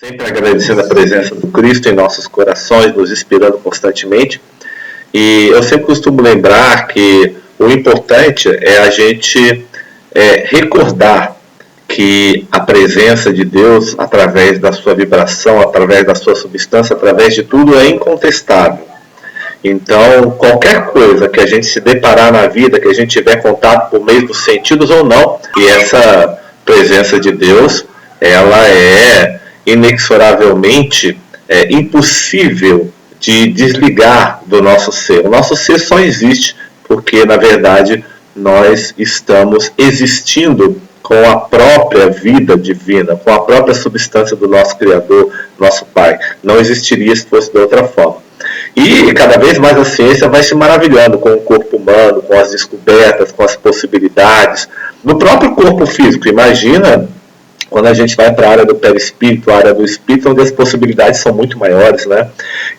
Sempre agradecendo a presença do Cristo em nossos corações, nos inspirando constantemente. E eu sempre costumo lembrar que o importante é a gente recordar que a presença de Deus, através da sua vibração, através da sua substância, através de tudo, é incontestável. Então, qualquer coisa que a gente se deparar na vida, que a gente tiver contato por meio dos sentidos ou não, e essa presença de Deus, ela é inexoravelmente impossível de desligar do nosso ser. O nosso ser só existe porque, na verdade, nós estamos existindo com a própria vida divina, com a própria substância do nosso Criador, nosso Pai. Não existiria se fosse de outra forma. E cada vez mais a ciência vai se maravilhando com o corpo humano, com as descobertas, com as possibilidades, no próprio corpo físico. Imagina quando a gente vai para a área do perispírito, a área do espírito, onde as possibilidades são muito maiores, né?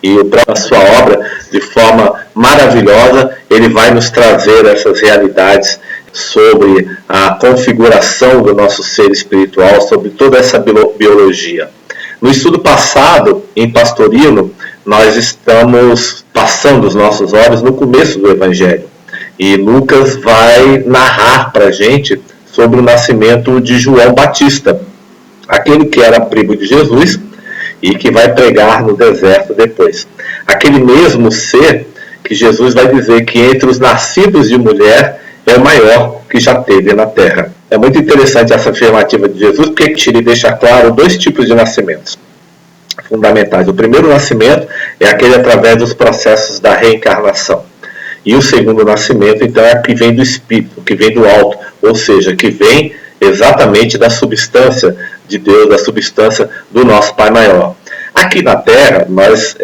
E o próprio, a sua obra, de forma maravilhosa, ele vai nos trazer essas realidades sobre a configuração do nosso ser espiritual, sobre toda essa biologia. No estudo passado, em Pastorino, nós estamos passando os nossos olhos no começo do Evangelho. E Lucas vai narrar para a gente sobre o nascimento de João Batista, aquele que era primo de Jesus e que vai pregar no deserto depois. Aquele mesmo ser que Jesus vai dizer que entre os nascidos de mulher é o maior que já teve na terra. É muito interessante essa afirmativa de Jesus, porque ele deixa claro dois tipos de nascimentos fundamentais. O primeiro nascimento é aquele através dos processos da reencarnação. E o segundo nascimento, então, é que vem do Espírito, que vem do alto, ou seja, que vem exatamente da substância de Deus, da substância do nosso Pai Maior. Aqui na Terra, nós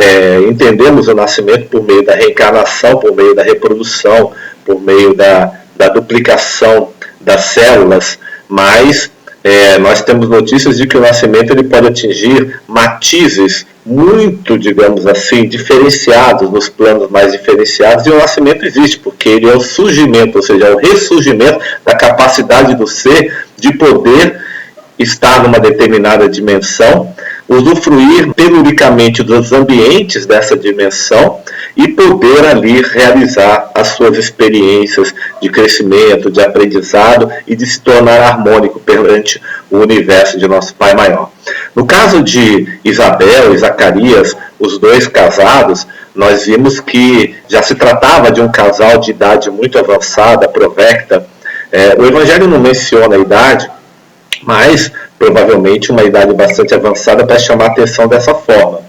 entendemos o nascimento por meio da reencarnação, por meio da reprodução, por meio da duplicação das células, mas nós temos notícias de que o nascimento ele pode atingir matizes muito, digamos assim, diferenciados, nos planos mais diferenciados, e o nascimento existe, porque ele é o surgimento, ou seja, é o ressurgimento da capacidade do ser de poder estar numa determinada dimensão, usufruir teluricamente dos ambientes dessa dimensão e poder ali realizar as suas experiências de crescimento, de aprendizado e de se tornar harmônico perante o universo de nosso Pai Maior. No caso de Isabel e Zacarias, os dois casados, nós vimos que já se tratava de um casal de idade muito avançada, provecta. O Evangelho não menciona a idade, mas provavelmente uma idade bastante avançada para chamar a atenção dessa forma.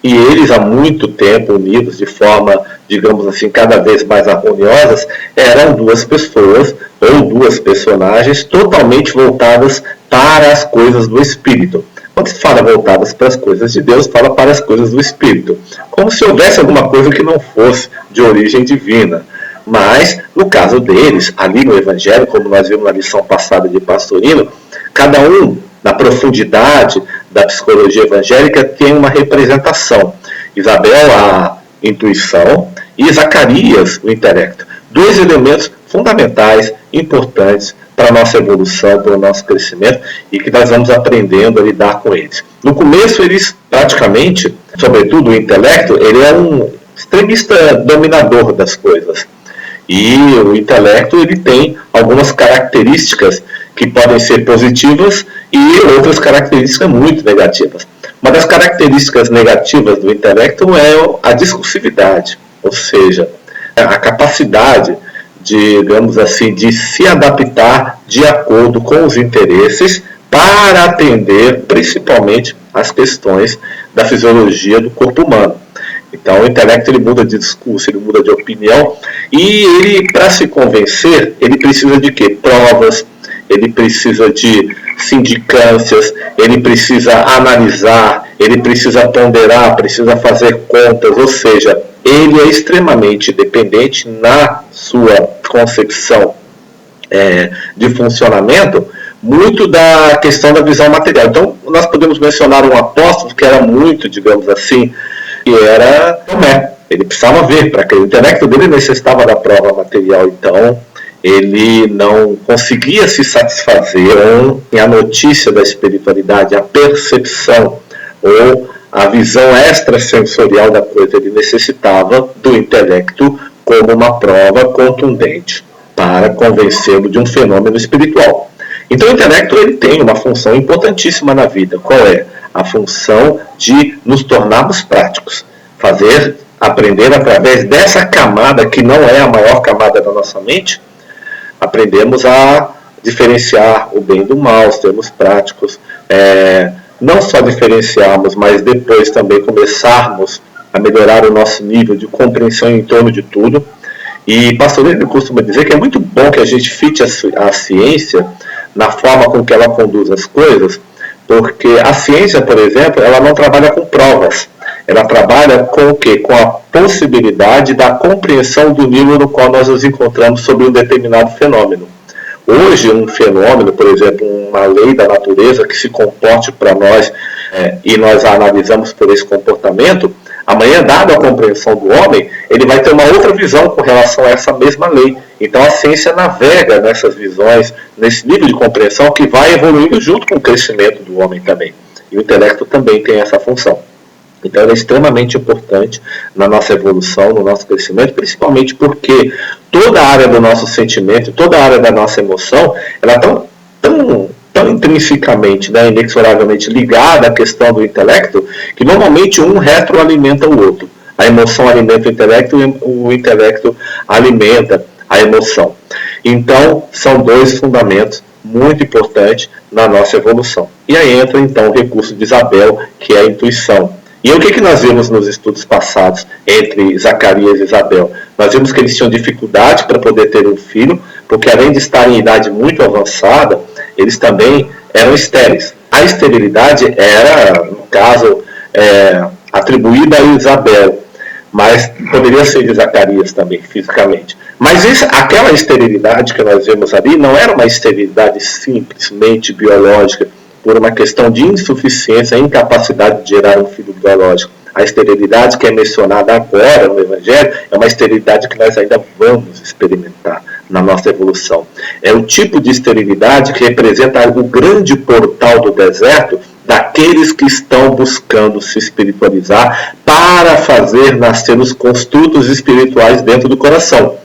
E eles, há muito tempo unidos, de forma, digamos assim, cada vez mais harmoniosas, eram duas pessoas, ou duas personagens, totalmente voltadas para as coisas do Espírito. Quando se fala voltadas para as coisas de Deus, fala para as coisas do Espírito. Como se houvesse alguma coisa que não fosse de origem divina. Mas, no caso deles, ali no Evangelho, como nós vimos na lição passada de Pastorino, cada um, na profundidade da psicologia evangélica, tem uma representação. Isabel, a intuição, e Zacarias, o intelecto. Dois elementos fundamentais, importantes para a nossa evolução, para o nosso crescimento, e que nós vamos aprendendo a lidar com eles. No começo, eles praticamente, sobretudo o intelecto, ele é um extremista dominador das coisas. E o intelecto ele tem algumas características que podem ser positivas e outras características muito negativas. Uma das características negativas do intelecto é a discursividade, ou seja, a capacidade, digamos assim, de se adaptar de acordo com os interesses para atender principalmente as questões da fisiologia do corpo humano. Então, o intelecto ele muda de discurso, ele muda de opinião, e ele, para se convencer, ele precisa de quê? Provas, ele precisa de sindicâncias, ele precisa analisar, ele precisa ponderar, precisa fazer contas, ou seja, ele é extremamente dependente na sua concepção de funcionamento, muito da questão da visão material. Então, nós podemos mencionar um apóstolo que era muito, digamos assim, que era Tomé. Ele precisava ver, para que o intelecto dele necessitava da prova material, então ele não conseguia se satisfazer com a notícia da espiritualidade, a percepção ou a visão extrasensorial da coisa. Ele necessitava do intelecto como uma prova contundente para convencê-lo de um fenômeno espiritual. Então o intelecto ele tem uma função importantíssima na vida. Qual é? A função de nos tornarmos práticos. Aprender através dessa camada, que não é a maior camada da nossa mente, aprendemos a diferenciar o bem do mal, sermos práticos, não só diferenciarmos, mas depois também começarmos a melhorar o nosso nível de compreensão em torno de tudo. E pastor Lênin costuma dizer que é muito bom que a gente fite a ciência na forma com que ela conduz as coisas, porque a ciência, por exemplo, ela não trabalha com provas. Ela trabalha com o quê? Com a possibilidade da compreensão do nível no qual nós nos encontramos sobre um determinado fenômeno. Hoje, um fenômeno, por exemplo, uma lei da natureza que se comporte para nós e nós a analisamos por esse comportamento, amanhã, dada a compreensão do homem, ele vai ter uma outra visão com relação a essa mesma lei. Então a ciência navega nessas visões, nesse nível de compreensão que vai evoluindo junto com o crescimento do homem também. E o intelecto também tem essa função. Então ele é extremamente importante na nossa evolução, no nosso crescimento, principalmente porque toda a área do nosso sentimento, toda a área da nossa emoção, ela é tão intrinsecamente, inexoravelmente ligada à questão do intelecto, que normalmente um retroalimenta o outro. A emoção alimenta o intelecto e o intelecto alimenta a emoção. Então, são dois fundamentos muito importantes na nossa evolução. E aí entra, então, o recurso de Isabel, que é a intuição. E o que nós vimos nos estudos passados entre Zacarias e Isabel? Nós vimos que eles tinham dificuldade para poder ter um filho, porque além de estarem em idade muito avançada, eles também eram estéreis. A esterilidade era, no caso, atribuída a Isabel, mas poderia ser de Zacarias também, fisicamente. Mas aquela esterilidade que nós vemos ali não era uma esterilidade simplesmente biológica, por uma questão de insuficiência, incapacidade de gerar um filho biológico. A esterilidade que é mencionada agora no Evangelho é uma esterilidade que nós ainda vamos experimentar na nossa evolução. É o tipo de esterilidade que representa o grande portal do deserto daqueles que estão buscando se espiritualizar para fazer nascer os construtos espirituais dentro do coração.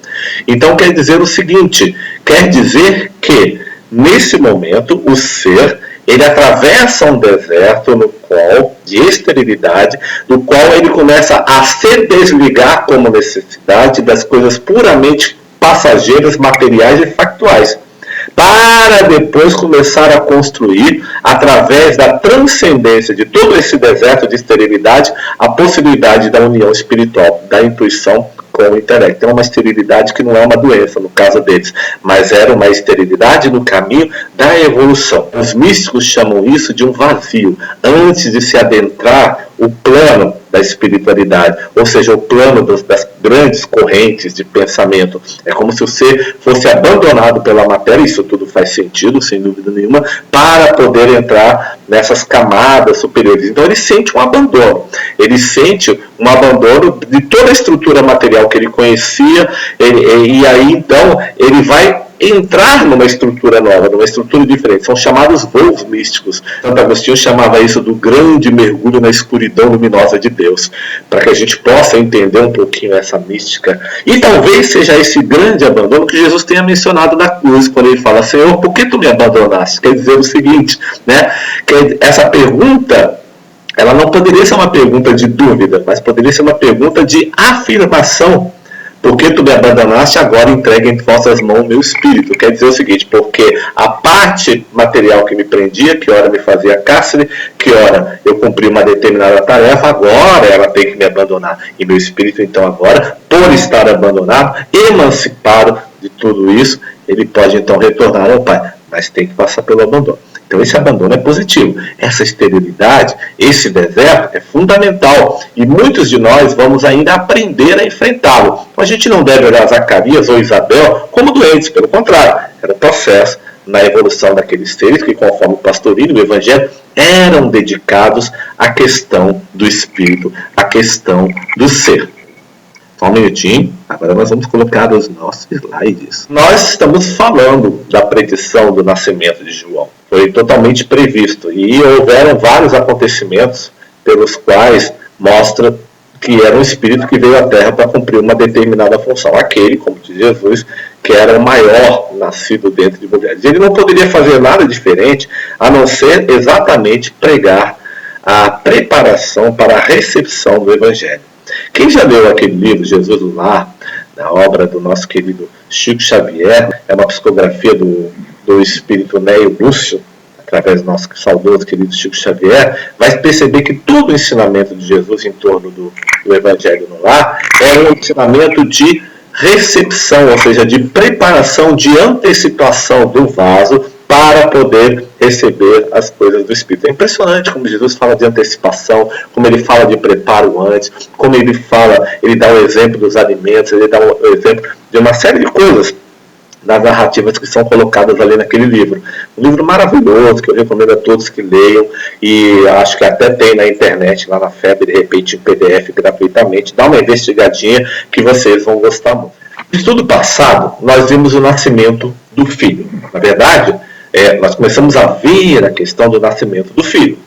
Então quer dizer o seguinte, quer dizer que nesse momento o ser ele atravessa um deserto de esterilidade, no qual ele começa a se desligar como necessidade das coisas puramente passageiras, materiais e factuais, para depois começar a construir, através da transcendência de todo esse deserto de esterilidade, a possibilidade da união espiritual, da intuição com o intelecto. É uma esterilidade que não é uma doença, no caso deles, mas era uma esterilidade no caminho da evolução. Os místicos chamam isso de um vazio, antes de se adentrar o plano da espiritualidade, ou seja, o plano das grandes correntes de pensamento. É como se o ser fosse abandonado pela matéria, isso tudo faz sentido, sem dúvida nenhuma, para poder entrar nessas camadas superiores. Então ele sente um abandono de toda a estrutura material que ele conhecia, e aí então ele vai entrar numa estrutura nova, numa estrutura diferente. São chamados voos místicos. Santo Agostinho chamava isso do grande mergulho na escuridão luminosa de Deus, para que a gente possa entender um pouquinho essa mística. E talvez seja esse grande abandono que Jesus tenha mencionado na cruz, quando ele fala: Senhor, por que tu me abandonaste? Quer dizer o seguinte, que essa pergunta, ela não poderia ser uma pergunta de dúvida, mas poderia ser uma pergunta de afirmação. Por que tu me abandonaste? Agora entrega em vossas mãos o meu espírito. Quer dizer o seguinte, porque a parte material que me prendia, que ora me fazia cárcere, que ora eu cumpri uma determinada tarefa, agora ela tem que me abandonar. E meu espírito, então, agora, por estar abandonado, emancipado de tudo isso, ele pode, então, retornar ao Pai. Mas tem que passar pelo abandono. Então esse abandono é positivo. Essa esterilidade, esse deserto é fundamental. E muitos de nós vamos ainda aprender a enfrentá-lo. Então a gente não deve olhar Zacarias ou Isabel como doentes, pelo contrário. Era um processo na evolução daqueles seres que, conforme o pastorinho e o Evangelho, eram dedicados à questão do espírito, à questão do ser. Só um minutinho, agora nós vamos colocar os nossos slides. Nós estamos falando da predição do nascimento de João. Foi totalmente previsto e houveram vários acontecimentos pelos quais mostra que era um espírito que veio à Terra para cumprir uma determinada função. Aquele, como diz Jesus, que era o maior nascido dentro de mulheres. Ele não poderia fazer nada diferente a não ser exatamente pregar a preparação para a recepção do Evangelho. Quem já leu aquele livro, Jesus no Lar, na obra do nosso querido Chico Xavier, é uma psicografia do espírito Neio Lúcio, através do nosso saudoso querido Chico Xavier, vai perceber que todo o ensinamento de Jesus em torno do Evangelho no Lar é um ensinamento de recepção, ou seja, de preparação, de antecipação do vaso para poder receber as coisas do Espírito. É impressionante como Jesus fala de antecipação, como ele fala de preparo antes, como ele dá o exemplo dos alimentos, ele dá o exemplo de uma série de coisas das narrativas que são colocadas ali naquele livro. Um livro maravilhoso, que eu recomendo a todos que leiam, e acho que até tem na internet, lá na FEB, de repente em PDF gratuitamente. Dá uma investigadinha que vocês vão gostar muito. No estudo passado, nós vimos o nascimento do Filho. Na verdade, nós começamos a ver a questão do nascimento do Filho.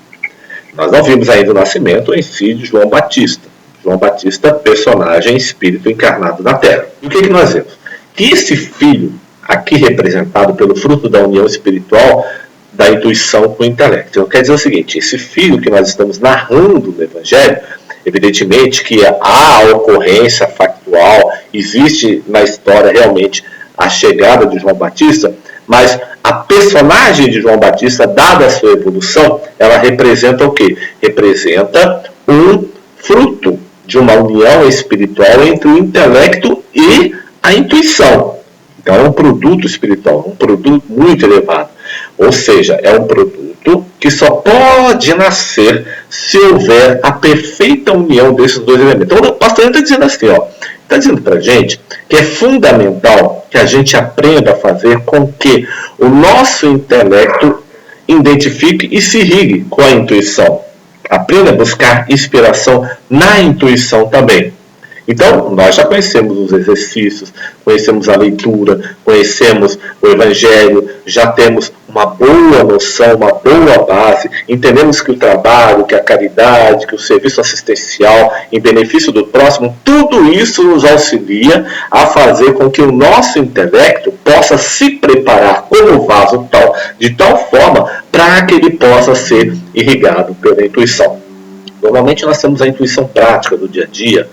Nós não vimos ainda o nascimento em si de João Batista. João Batista, personagem, espírito encarnado na Terra. E o que nós vemos? Que esse Filho, aqui representado pelo fruto da união espiritual, da intuição com o intelecto. Então, quer dizer o seguinte, esse Filho que nós estamos narrando no Evangelho, evidentemente que há a ocorrência factual, existe na história realmente a chegada de João Batista, mas a personagem de João Batista, dada a sua evolução, ela representa o quê? Representa um fruto de uma união espiritual entre o intelecto e a intuição. Então é um produto espiritual, um produto muito elevado. Ou seja, é um produto que só pode nascer se houver a perfeita união desses dois elementos. Então o pastor está dizendo assim, está dizendo para a gente que é fundamental que a gente aprenda a fazer com que o nosso intelecto identifique e se irrigue com a intuição. Aprenda a buscar inspiração na intuição também. Então, nós já conhecemos os exercícios, conhecemos a leitura, conhecemos o Evangelho, já temos uma boa noção, uma boa base, entendemos que o trabalho, que a caridade, que o serviço assistencial em benefício do próximo, tudo isso nos auxilia a fazer com que o nosso intelecto possa se preparar como vaso de tal forma para que ele possa ser irrigado pela intuição. Normalmente nós temos a intuição prática do dia a dia,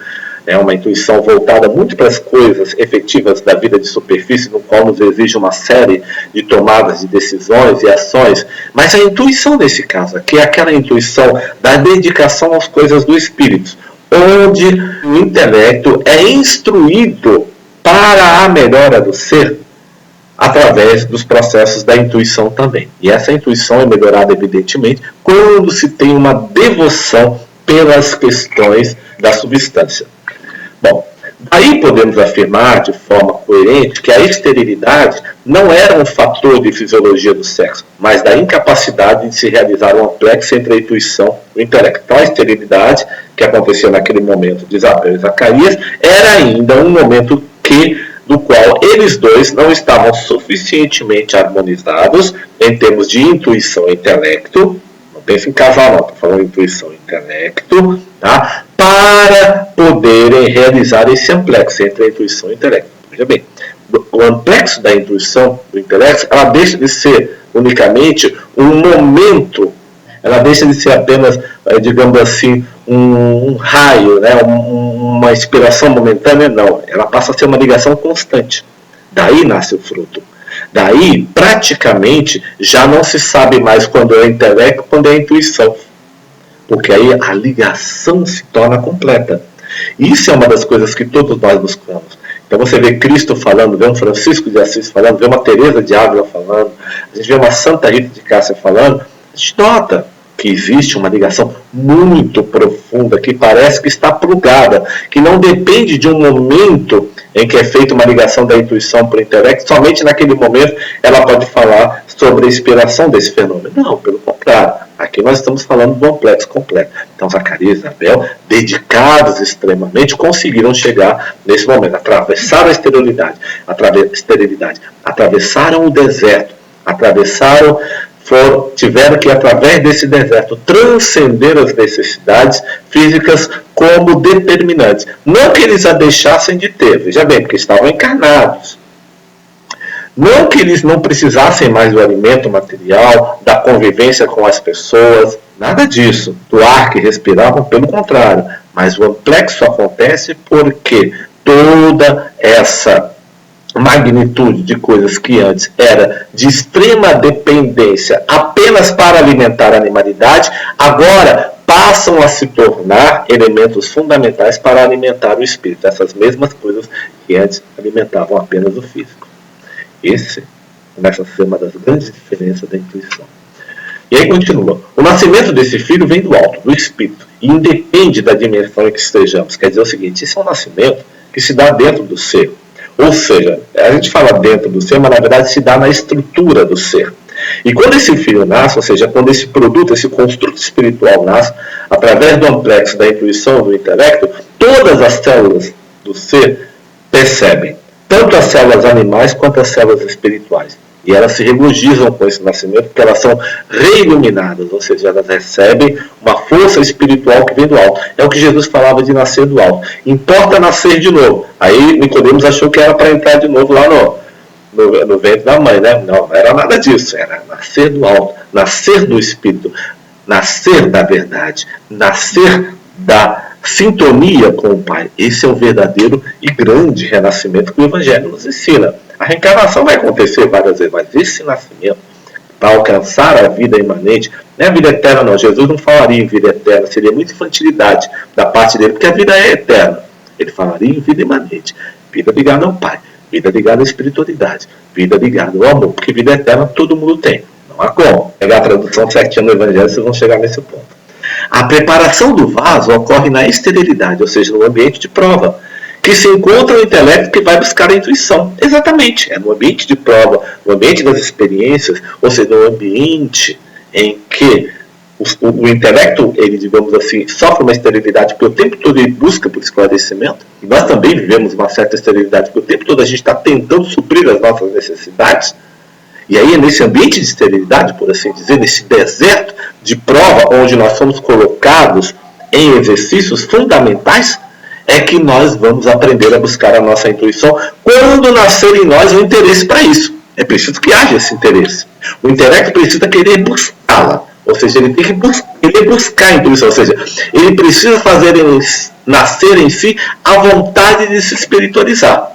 é uma intuição voltada muito para as coisas efetivas da vida de superfície, no qual nos exige uma série de tomadas de decisões e ações. Mas a intuição nesse caso aqui é aquela intuição da dedicação às coisas do espírito, onde o intelecto é instruído para a melhora do ser através dos processos da intuição também. E essa intuição é melhorada, evidentemente, quando se tem uma devoção pelas questões da substância. Bom, daí podemos afirmar de forma coerente que a esterilidade não era um fator de fisiologia do sexo, mas da incapacidade de se realizar um amplexo entre a intuição e o intelecto. Então, a esterilidade que aconteceu naquele momento de Isabel e Zacarias era ainda um momento do qual eles dois não estavam suficientemente harmonizados em termos de intuição e intelecto. Não pense em casal, não, estou falando de intuição e intelecto, tá? Para poderem realizar esse amplexo entre a intuição e o intelecto. Veja bem, o amplexo da intuição, do intelecto, ela deixa de ser unicamente um momento, ela deixa de ser apenas, digamos assim, um raio, né? Uma inspiração momentânea, não. Ela passa a ser uma ligação constante. Daí nasce o fruto. Daí, praticamente, já não se sabe mais quando é o intelecto, quando é a intuição. Porque aí a ligação se torna completa. Isso é uma das coisas que todos nós buscamos. Então você vê Cristo falando, vê um Francisco de Assis falando, vê uma Teresa de Ávila falando, a gente vê uma Santa Rita de Cássia falando, a gente nota que existe uma ligação muito profunda, que parece que está plugada, que não depende de um momento em que é feita uma ligação da intuição para o intelecto, somente naquele momento ela pode falar sobre a inspiração desse fenômeno. Não, pelo contrário. Aqui nós estamos falando do amplexo completo. Então, Zacarias e Isabel, dedicados extremamente, conseguiram chegar nesse momento, atravessaram a esterilidade, atravessaram o deserto, atravessaram tiveram que, através desse deserto, transcender as necessidades físicas como determinantes. Não que eles a deixassem de ter, veja bem, porque estavam encarnados. Não que eles não precisassem mais do alimento material, da convivência com as pessoas, nada disso, do ar que respiravam, pelo contrário. Mas o amplexo acontece porque toda essa magnitude de coisas que antes era de extrema dependência apenas para alimentar a animalidade, agora passam a se tornar elementos fundamentais para alimentar o espírito, essas mesmas coisas que antes alimentavam apenas o físico. Esse começa a ser uma das grandes diferenças da intuição. E aí continua. O nascimento desse filho vem do alto, do espírito, e independe da dimensão em que estejamos. Quer dizer o seguinte, esse é um nascimento que se dá dentro do ser. Ou seja, a gente fala dentro do ser, mas na verdade se dá na estrutura do ser. E quando esse filho nasce, ou seja, quando esse produto, esse construto espiritual nasce, através do amplexo da intuição, do intelecto, todas as células do ser percebem, tanto as células animais quanto as células espirituais. E elas se regozijam com esse nascimento, porque elas são reiluminadas, ou seja, elas recebem uma força espiritual que vem do alto. É o que Jesus falava de nascer do alto. Importa nascer de novo. Aí Nicodemos achou que era para entrar de novo lá no ventre da mãe, né? Não era nada disso, era nascer do alto, nascer do espírito, nascer da verdade, nascer da sintonia com o Pai. Esse é o verdadeiro e grande renascimento que o Evangelho nos ensina. A reencarnação vai acontecer várias vezes, mas esse nascimento, para alcançar a vida imanente, não é a vida eterna não, Jesus não falaria em vida eterna, seria muita infantilidade da parte dele, porque a vida é eterna. Ele falaria em vida imanente, vida ligada ao Pai, vida ligada à espiritualidade, vida ligada ao amor, porque vida eterna todo mundo tem, não há como. Pegar a tradução certinha no Evangelho, vocês vão chegar nesse ponto. A preparação do vaso ocorre na esterilidade, ou seja, no ambiente de prova, que se encontra o intelecto que vai buscar a intuição. Exatamente, é no ambiente de prova, no ambiente das experiências, ou seja, no ambiente em que o intelecto, ele, digamos assim, sofre uma esterilidade, porque o tempo todo ele busca por esclarecimento, e nós também vivemos uma certa esterilidade, porque o tempo todo a gente está tentando suprir as nossas necessidades, e aí é nesse ambiente de esterilidade, por assim dizer, nesse deserto de prova, onde nós somos colocados em exercícios fundamentais, é que nós vamos aprender a buscar a nossa intuição quando nascer em nós o interesse para isso. É preciso que haja esse interesse. O intelecto precisa querer buscá-la, ou seja, ele tem que querer buscar a intuição, ou seja, ele precisa fazer nascer em si a vontade de se espiritualizar.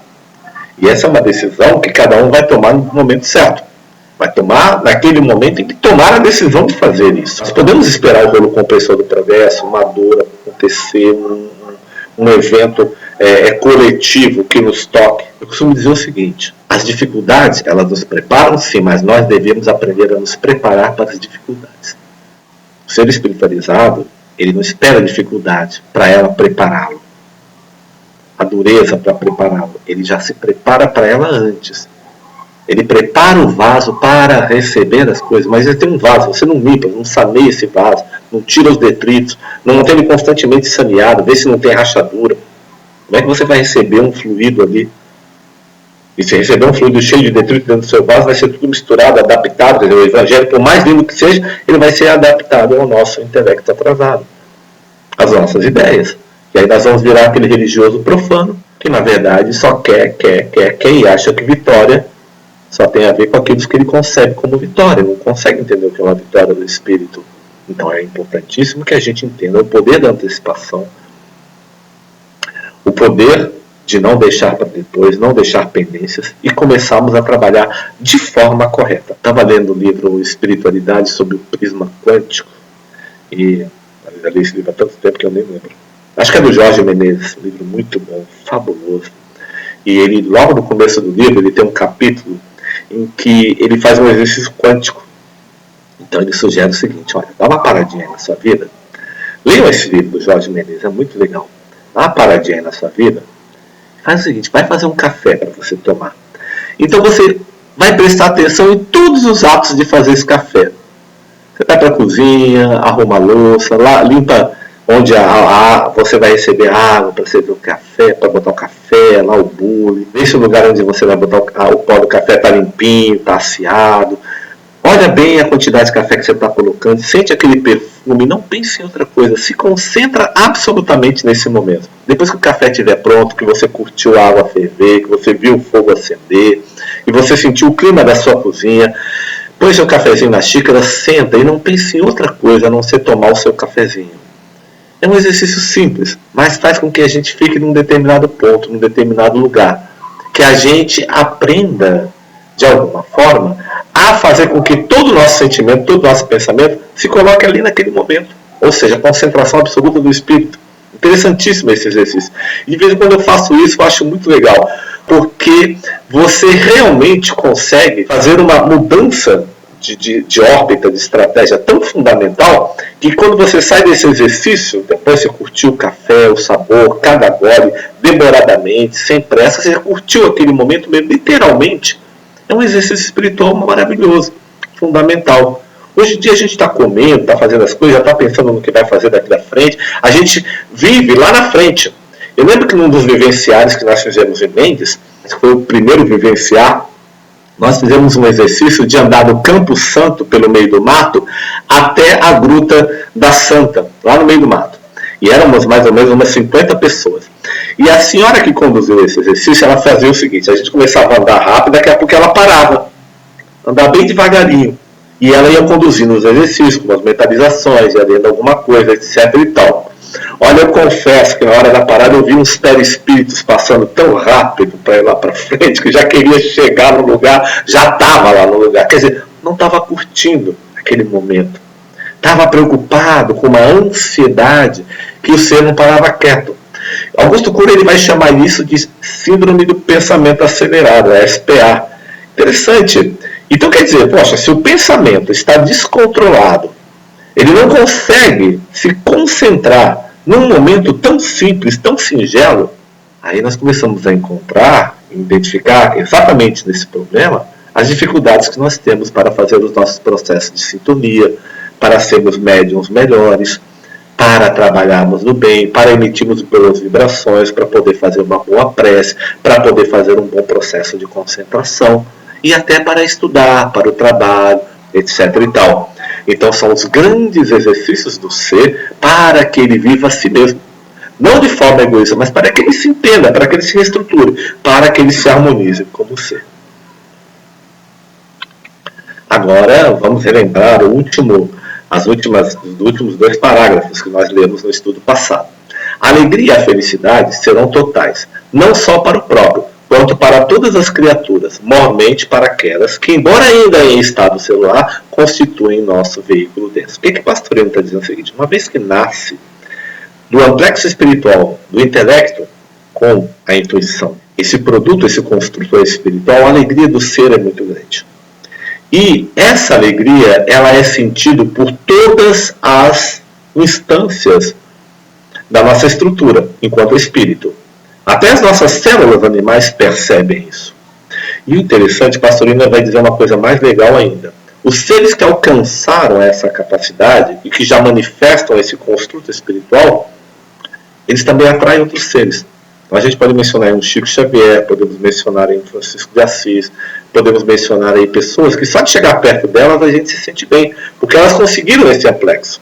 E essa é uma decisão que cada um vai tomar no momento certo. Vai tomar naquele momento em que tomar a decisão de fazer isso. Nós podemos esperar o rolo compressor do progresso, uma dor acontecer, um evento coletivo que nos toque. Eu costumo dizer o seguinte, as dificuldades, elas nos preparam sim, mas nós devemos aprender a nos preparar para as dificuldades. O ser espiritualizado, ele não espera dificuldade para ela prepará-lo. A dureza para prepará-lo, ele já se prepara para ela antes. Ele prepara o vaso para receber as coisas, mas ele tem um vaso, você não limpa, não saneia esse vaso, não tira os detritos, não mantém ele constantemente saneado, vê se não tem rachadura. Como é que você vai receber um fluido ali? E se receber um fluido cheio de detrito dentro do seu vaso, vai ser tudo misturado, adaptado. O Evangelho, por mais lindo que seja, ele vai ser adaptado ao nosso intelecto atrasado, às nossas ideias. E aí nós vamos virar aquele religioso profano, que na verdade só quer e acha que vitória só tem a ver com aquilo que ele concebe como vitória, não consegue entender o que é uma vitória do espírito. Então é importantíssimo que a gente entenda o poder da antecipação, o poder de não deixar para depois, não deixar pendências e começarmos a trabalhar de forma correta. Estava lendo o livro Espiritualidade sob o Prisma Quântico e eu já li esse livro há tanto tempo que eu nem lembro. Acho que é do Jorge Menezes, um livro muito bom, fabuloso. E ele, logo no começo do livro, ele tem um capítulo em que ele faz um exercício quântico. Então ele sugere o seguinte, olha, dá uma paradinha aí na sua vida. Leiam esse livro do Jorge Menezes, é muito legal. Dá uma paradinha aí na sua vida. Faz o seguinte, vai fazer um café para você tomar. Então você vai prestar atenção em todos os atos de fazer esse café. Você vai para a cozinha, arruma a louça, lá, limpa onde você vai receber água para servir o café, para botar o café, lá o bule. Vê se o lugar onde você vai botar o pó do café está limpinho, está aciado. Olha bem a quantidade de café que você está colocando, sente aquele perfume, não pense em outra coisa, se concentra absolutamente nesse momento. Depois que o café estiver pronto, que você curtiu a água ferver, que você viu o fogo acender, e você sentiu o clima da sua cozinha, põe seu cafezinho na xícara, senta e não pense em outra coisa a não ser tomar o seu cafezinho. É um exercício simples, mas faz com que a gente fique num determinado ponto, num determinado lugar. Que a gente aprenda, de alguma forma, a fazer com que todo o nosso sentimento, todo o nosso pensamento se coloque ali naquele momento. Ou seja, a concentração absoluta do espírito. Interessantíssimo esse exercício. E de vez em quando eu faço isso, eu acho muito legal. Porque você realmente consegue fazer uma mudança de órbita, de estratégia tão fundamental, que quando você sai desse exercício, depois você curtiu o café, o sabor, cada gole, demoradamente, sem pressa, você já curtiu aquele momento mesmo, literalmente. É um exercício espiritual maravilhoso, fundamental. Hoje em dia a gente está comendo, está fazendo as coisas, já está pensando no que vai fazer daqui da frente. A gente vive lá na frente. Eu lembro que num dos vivenciários que nós fizemos em Mendes, que foi o primeiro vivenciar, nós fizemos um exercício de andar no Campo Santo, pelo meio do mato, até a Gruta da Santa, lá no meio do mato. E éramos mais ou menos umas 50 pessoas. E a senhora que conduziu esse exercício, ela fazia o seguinte, a gente começava a andar rápido, daqui a pouco ela parava, andar bem devagarinho. E ela ia conduzindo os exercícios, com as mentalizações, ia lendo alguma coisa, etc. e tal. Olha, eu confesso que na hora da parada eu vi uns perispíritos passando tão rápido para ir lá para frente, que já queria chegar no lugar, já estava lá no lugar. Quer dizer, não estava curtindo aquele momento. Estava preocupado, com uma ansiedade, que o ser não parava quieto. Augusto Cury ele vai chamar isso de síndrome do pensamento acelerado, a SPA. Interessante. Então quer dizer, poxa, se o pensamento está descontrolado, ele não consegue se concentrar num momento tão simples, tão singelo, aí nós começamos a encontrar, identificar exatamente nesse problema as dificuldades que nós temos para fazer os nossos processos de sintonia, para sermos médiums melhores, para trabalharmos no bem, para emitirmos boas vibrações, para poder fazer uma boa prece, para poder fazer um bom processo de concentração e até para estudar, para o trabalho, etc. e tal. Então são os grandes exercícios do ser para que ele viva a si mesmo. Não de forma egoísta, mas para que ele se entenda, para que ele se reestruture, para que ele se harmonize como ser. Agora vamos relembrar os últimos 2 parágrafos que nós lemos no estudo passado. A alegria e a felicidade serão totais, não só para o próprio, quanto para todas as criaturas, mormente para aquelas que, embora ainda em estado celular, constituem nosso veículo denso. O que o Pastorino está dizendo? O seguinte: uma vez que nasce do amplexo espiritual, do intelecto, com a intuição, esse produto, esse construtor espiritual, a alegria do ser é muito grande. E essa alegria, ela é sentida por todas as instâncias da nossa estrutura, enquanto espírito. Até as nossas células animais percebem isso. E o interessante, Pastorino vai dizer uma coisa mais legal ainda. Os seres que alcançaram essa capacidade e que já manifestam esse construto espiritual, eles também atraem outros seres. Então a gente pode mencionar aí um Chico Xavier, podemos mencionar aí um Francisco de Assis, podemos mencionar aí pessoas que só de chegar perto delas a gente se sente bem, porque elas conseguiram esse amplexo.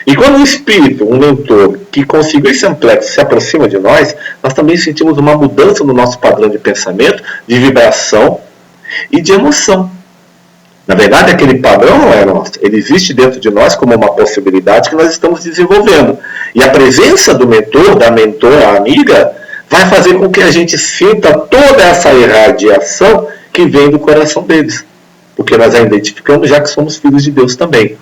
E quando um espírito, um mentor que conseguiu esse amplexo se aproxima de nós, nós também sentimos uma mudança no nosso padrão de pensamento, de vibração e de emoção. Na verdade, aquele padrão não é nosso. Ele existe dentro de nós como uma possibilidade que nós estamos desenvolvendo. E a presença do mentor, da mentora, amiga, vai fazer com que a gente sinta toda essa irradiação que vem do coração deles. Porque nós a identificamos já que somos filhos de Deus também.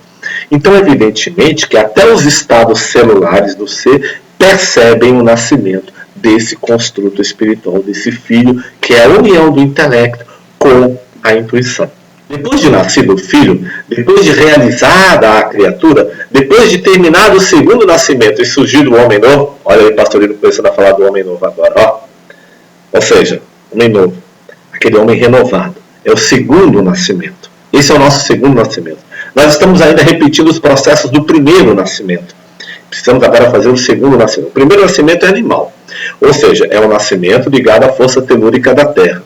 Então, evidentemente, que até os estados celulares do ser percebem o nascimento desse construto espiritual, desse filho, que é a união do intelecto com a intuição. Depois de nascido o filho, depois de realizada a criatura, depois de terminado o segundo nascimento e surgido o homem novo, olha aí, Pastorino começando a falar do homem novo agora, ó. Ou seja, homem novo, aquele homem renovado, é o segundo nascimento. Esse é o nosso segundo nascimento. Nós estamos ainda repetindo os processos do primeiro nascimento. Precisamos agora fazer o segundo nascimento. O primeiro nascimento é animal, ou seja, é um nascimento ligado à força telúrica da Terra.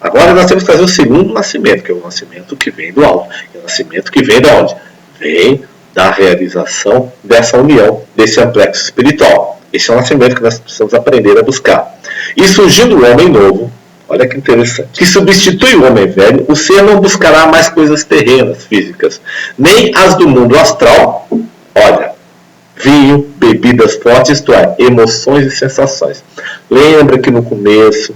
Agora nós temos que fazer o segundo nascimento, que é o nascimento que vem do alto. É o nascimento que vem de onde? Vem da realização dessa união, desse amplexo espiritual. Esse é o nascimento que nós precisamos aprender a buscar. E surgindo o homem novo, olha que interessante, que substitui o homem velho, o ser não buscará mais coisas terrenas, físicas, nem as do mundo astral, olha, vinho, bebidas fortes, isto é, emoções e sensações. Lembra que no começo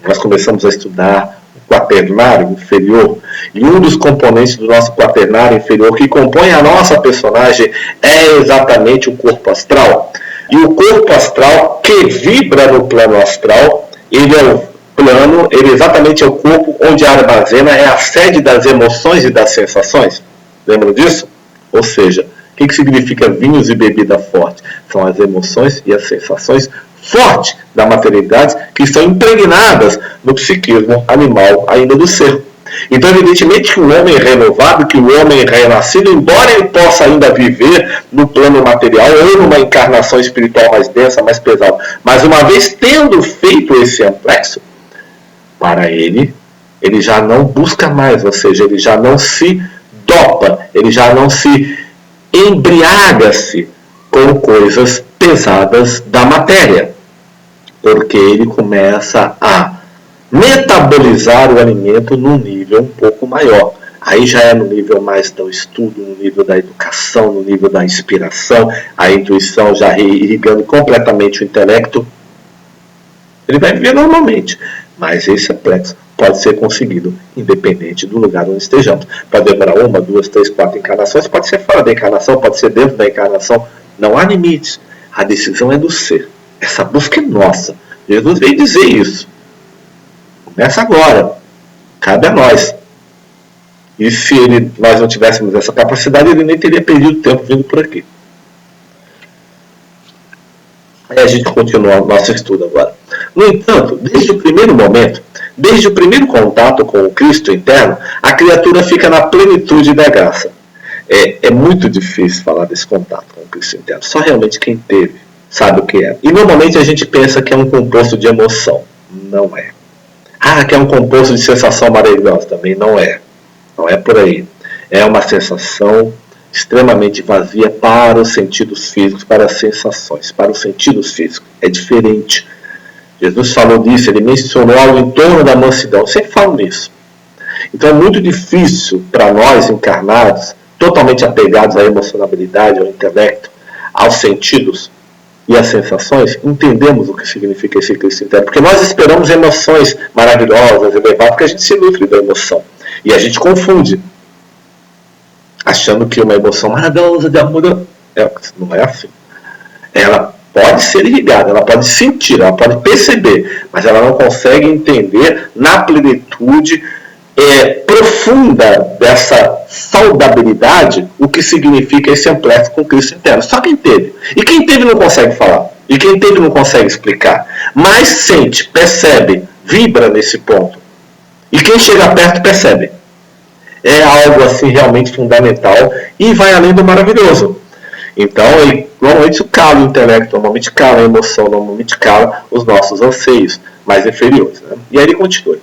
nós começamos a estudar o quaternário inferior, e um dos componentes do nosso quaternário inferior que compõe a nossa personagem é exatamente o corpo astral. E o corpo astral que vibra no plano astral, ele é o plano, ele exatamente é o corpo onde armazena, é a sede das emoções e das sensações. Lembram disso? Ou seja, o que significa vinhos e bebida forte? São as emoções e as sensações fortes da materialidade que estão impregnadas no psiquismo animal ainda do ser. Então, evidentemente que o homem renovado, que o homem renascido, embora ele possa ainda viver no plano material ou numa encarnação espiritual mais densa, mais pesada, mas uma vez tendo feito esse amplexo, para ele já não busca mais, ou seja, ele já não se dopa, ele já não se embriaga-se com coisas pesadas da matéria, porque ele começa a metabolizar o alimento num nível um pouco maior. Aí já é no nível mais do estudo, no nível da educação, no nível da inspiração, a intuição já irrigando completamente o intelecto. Ele vai viver normalmente, mas esse amplexo pode ser conseguido independente do lugar onde estejamos. Pode demorar 1, 2, 3, 4 encarnações, pode ser fora da encarnação, pode ser dentro da encarnação. Não há limites. A decisão é do ser. Essa busca é nossa. Jesus veio dizer isso. Começa agora. Cabe a nós. E se nós não tivéssemos essa capacidade, ele nem teria perdido tempo vindo por aqui. Aí a gente continua o nosso estudo agora. No entanto, desde o primeiro momento, desde o primeiro contato com o Cristo interno, a criatura fica na plenitude da graça. É muito difícil falar desse contato com o Cristo interno. Só realmente quem teve sabe o que é. E normalmente a gente pensa que é um composto de emoção. Não é. Que é um composto de sensação maravilhosa. Também não é. Não é por aí. É uma sensação extremamente vazia para os sentidos físicos, para as sensações, para os sentidos físicos. É diferente. Jesus falou disso, ele mencionou algo em torno da mansidão. Eu sempre falo nisso. Então é muito difícil para nós encarnados, totalmente apegados à emocionalidade, ao intelecto, aos sentidos e às sensações, entendemos o que significa esse Cristo interno. Porque nós esperamos emoções maravilhosas, elevadas, porque a gente se nutre da emoção. E a gente confunde, achando que uma emoção maravilhosa de amor não é assim. Ela pode ser irrigada, ela pode sentir, ela pode perceber, mas ela não consegue entender na plenitude profunda dessa saudabilidade o que significa esse amplexo com Cristo interno. Só quem teve. E quem teve não consegue falar. E quem teve não consegue explicar. Mas sente, percebe, vibra nesse ponto. E quem chega perto percebe. É algo assim realmente fundamental e vai além do maravilhoso. Então, normalmente isso cala o intelecto, normalmente cala a emoção, normalmente cala os nossos anseios mais inferiores. Né? E aí ele continua.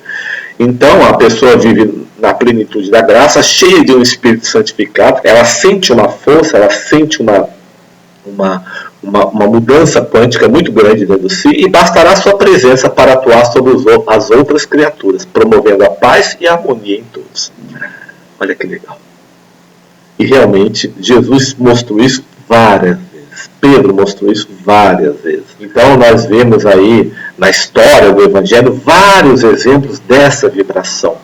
Então, a pessoa vive na plenitude da graça, cheia de um espírito santificado, ela sente uma força, ela sente uma mudança quântica muito grande dentro de si, e bastará sua presença para atuar sobre as outras criaturas, promovendo a paz e a harmonia em todos. Olha que legal. E realmente, Jesus mostrou isso várias vezes. Pedro mostrou isso várias vezes. Então, nós vemos aí, na história do Evangelho, vários exemplos dessa vibração.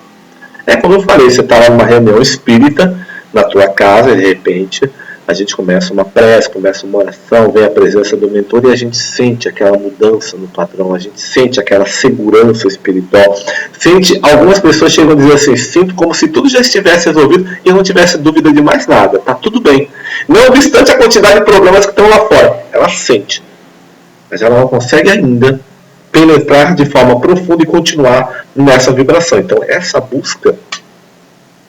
Como eu falei, você está lá numa reunião espírita, na tua casa, e de repente, a gente começa uma prece, começa uma oração, vem a presença do mentor e a gente sente aquela mudança no padrão, a gente sente aquela segurança espiritual. Algumas pessoas chegam a dizer assim, sinto como se tudo já estivesse resolvido e eu não tivesse dúvida de mais nada, está tudo bem. Não obstante a quantidade de problemas que estão lá fora, ela sente, mas ela não consegue ainda penetrar de forma profunda e continuar nessa vibração. Então essa busca,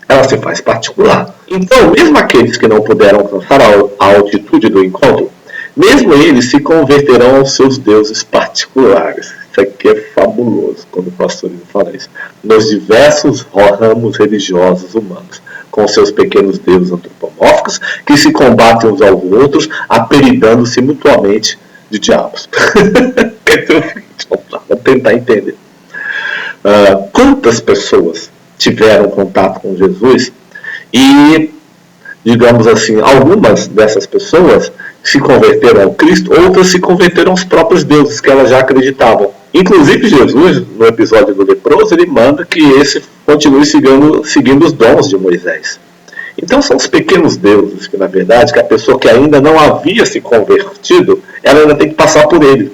ela se faz particular. Então, mesmo aqueles que não puderam alcançar a altitude do encontro, mesmo eles se converterão aos seus deuses particulares. Isso aqui é fabuloso quando o pastorino fala isso. Nos diversos ramos religiosos humanos, com seus pequenos deuses antropomórficos, que se combatem uns aos outros, apelidando-se mutuamente de diabos. Vamos tentar entender. Quantas pessoas tiveram contato com Jesus e, digamos assim, algumas dessas pessoas se converteram ao Cristo, outras se converteram aos próprios deuses que elas já acreditavam. Inclusive Jesus, no episódio do leproso, ele manda que esse continue seguindo os dons de Moisés. Então são os pequenos deuses que, na verdade, que a pessoa que ainda não havia se convertido, ela ainda tem que passar por ele.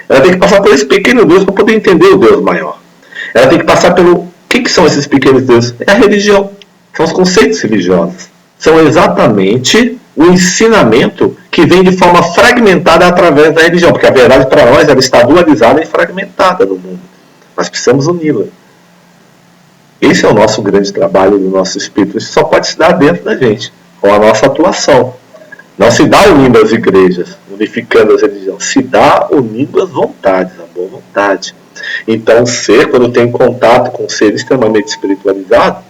Ela tem que passar por esse pequeno Deus para poder entender o Deus maior. Ela tem que passar pelo... O que são esses pequenos deuses? É a religião. São os conceitos religiosos. São exatamente o ensinamento que vem de forma fragmentada através da religião. Porque a verdade para nós ela está dualizada e fragmentada no mundo. Nós precisamos uni-la. Esse é o nosso grande trabalho do nosso espírito. Isso só pode se dar dentro da gente, com a nossa atuação. Não se dá unindo as igrejas, unificando as religiões. Se dá unindo as vontades, a boa vontade. Então o ser, quando tem contato com um ser extremamente espiritualizado,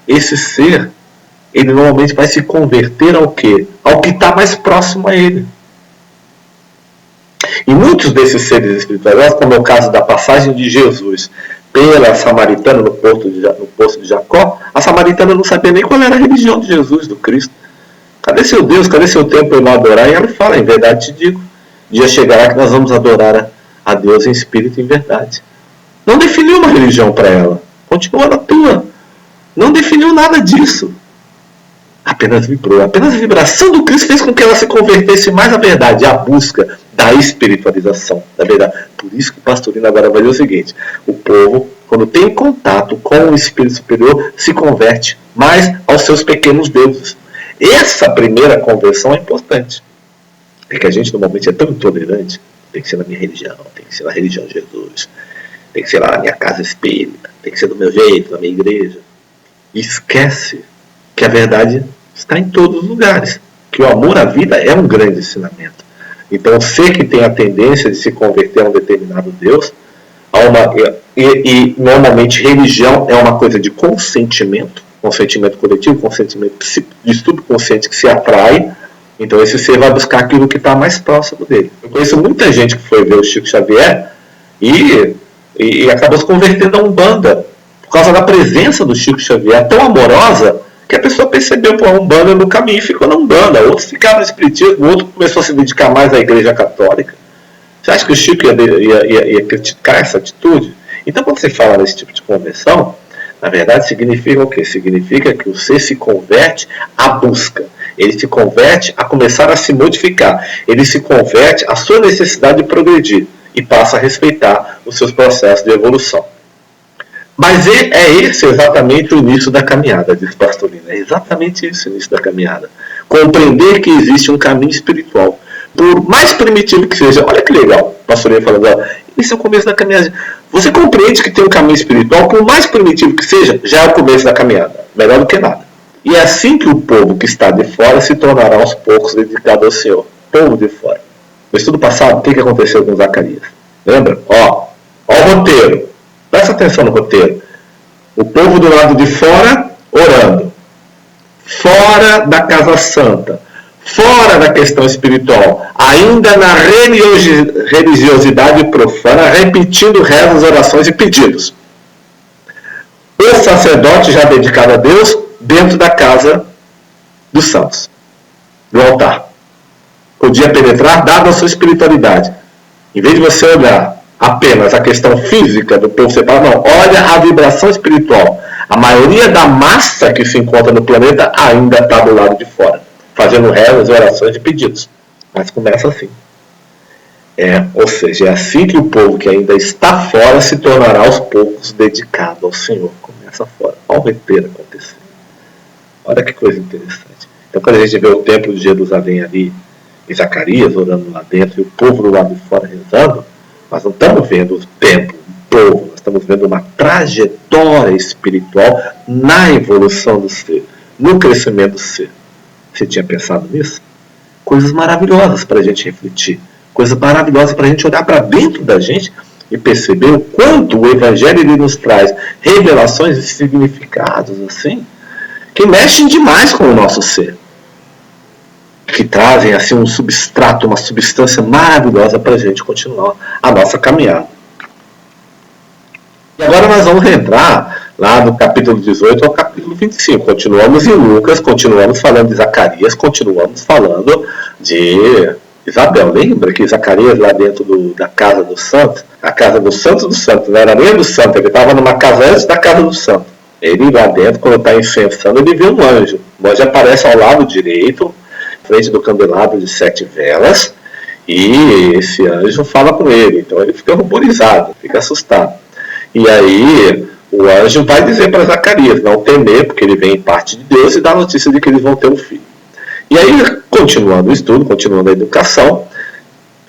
esse ser, ele normalmente vai se converter ao quê? Ao que está mais próximo a ele. E muitos desses seres espiritualizados, como é o caso da passagem de Jesus pela samaritana no poço de Jacó, a samaritana não sabia nem qual era a religião de Jesus, do Cristo. Cadê seu Deus? Cadê seu templo para eu não adorar? E ela fala, em verdade te digo, dia chegará que nós vamos adorar a Deus em espírito e em verdade. Não definiu uma religião para ela. Continua na tua. Não definiu nada disso. Apenas vibrou. Apenas a vibração do Cristo fez com que ela se convertesse mais à verdade, à busca da espiritualização da verdade. Por isso que o pastorino agora vai dizer o seguinte: o povo, quando tem contato com o Espírito Superior, se converte mais aos seus pequenos deuses. Essa primeira conversão é importante. Porque a gente normalmente é tão intolerante. Tem que ser na minha religião, tem que ser na religião de Jesus, tem que ser lá na minha casa espírita, tem que ser do meu jeito, na minha igreja. E esquece que a verdade está em todos os lugares. Que o amor à vida é um grande ensinamento. Então, o ser que tem a tendência de se converter a um determinado Deus, normalmente religião é uma coisa de consentimento coletivo, consentimento de subconsciente que se atrai. Então esse ser vai buscar aquilo que está mais próximo dele. Eu conheço muita gente que foi ver o Chico Xavier e acabou se convertendo a Umbanda por causa da presença do Chico Xavier tão amorosa que a pessoa percebeu a Umbanda no caminho e ficou na Umbanda. Outros ficaram no espiritismo, outro começou a se dedicar mais à Igreja Católica. Você acha que o Chico ia criticar essa atitude? Então quando você fala nesse tipo de conversão, na verdade significa o quê? Significa que o ser se converte à busca. Ele se converte a começar a se modificar. Ele se converte à sua necessidade de progredir e passa a respeitar os seus processos de evolução. Mas é esse exatamente o início da caminhada, diz Pastorino. É exatamente isso o início da caminhada. Compreender que existe um caminho espiritual. Por mais primitivo que seja, olha que legal, Pastorino falando, esse é o começo da caminhada. Você compreende que tem um caminho espiritual, por mais primitivo que seja, já é o começo da caminhada. Melhor do que nada. E é assim que o povo que está de fora se tornará aos poucos dedicado ao Senhor. Povo de fora. No estudo passado, o que aconteceu com Zacarias? Lembra? Ó o roteiro. Presta atenção no roteiro. O povo do lado de fora, orando. Fora da casa santa. Fora da questão espiritual. Ainda na religiosidade profana, repetindo rezas, orações e pedidos. O sacerdote já dedicado a Deus, dentro da casa dos santos, do altar. Podia penetrar, dada a sua espiritualidade. Em vez de você olhar apenas a questão física do povo separado, não, olha a vibração espiritual. A maioria da massa que se encontra no planeta ainda está do lado de fora, fazendo rezas, orações e pedidos. Mas começa assim. Ou seja, é assim que o povo que ainda está fora se tornará aos poucos dedicado ao Senhor. Começa fora. Olha o roteiro acontecer. Olha que coisa interessante. Então, quando a gente vê o templo de Jerusalém ali, e Zacarias orando lá dentro, e o povo do lado de fora rezando, nós não estamos vendo o templo, o povo, nós estamos vendo uma trajetória espiritual na evolução do ser, no crescimento do ser. Você tinha pensado nisso? Coisas maravilhosas para a gente refletir. Coisas maravilhosas para a gente olhar para dentro da gente e perceber o quanto o Evangelho ele nos traz revelações e significados assim, que mexem demais com o nosso ser, que trazem assim um substrato, uma substância maravilhosa para a gente continuar a nossa caminhada. E agora nós vamos entrar lá do capítulo 18 ao capítulo 25. Continuamos em Lucas, continuamos falando de Zacarias, continuamos falando de Isabel. Lembra que Zacarias lá dentro da casa dos santos, a casa do santo dos santos, não era nem do santo, ele estava numa casa antes da casa do santo. Ele lá dentro, quando está incensando, ele vê um anjo. O anjo aparece ao lado direito, frente do candelabro de 7 velas, e esse anjo fala com ele. Então ele fica ruborizado, fica assustado. E aí o anjo vai dizer para Zacarias não temer, porque ele vem em parte de Deus, e dá a notícia de que eles vão ter um filho. E aí, continuando o estudo, continuando a educação,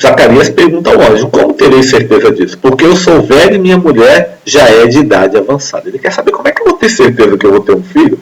Zacarias pergunta ao anjo: como terei certeza disso? Porque eu sou velho e minha mulher já é de idade avançada. Ele quer saber como é que eu vou ter certeza que eu vou ter um filho,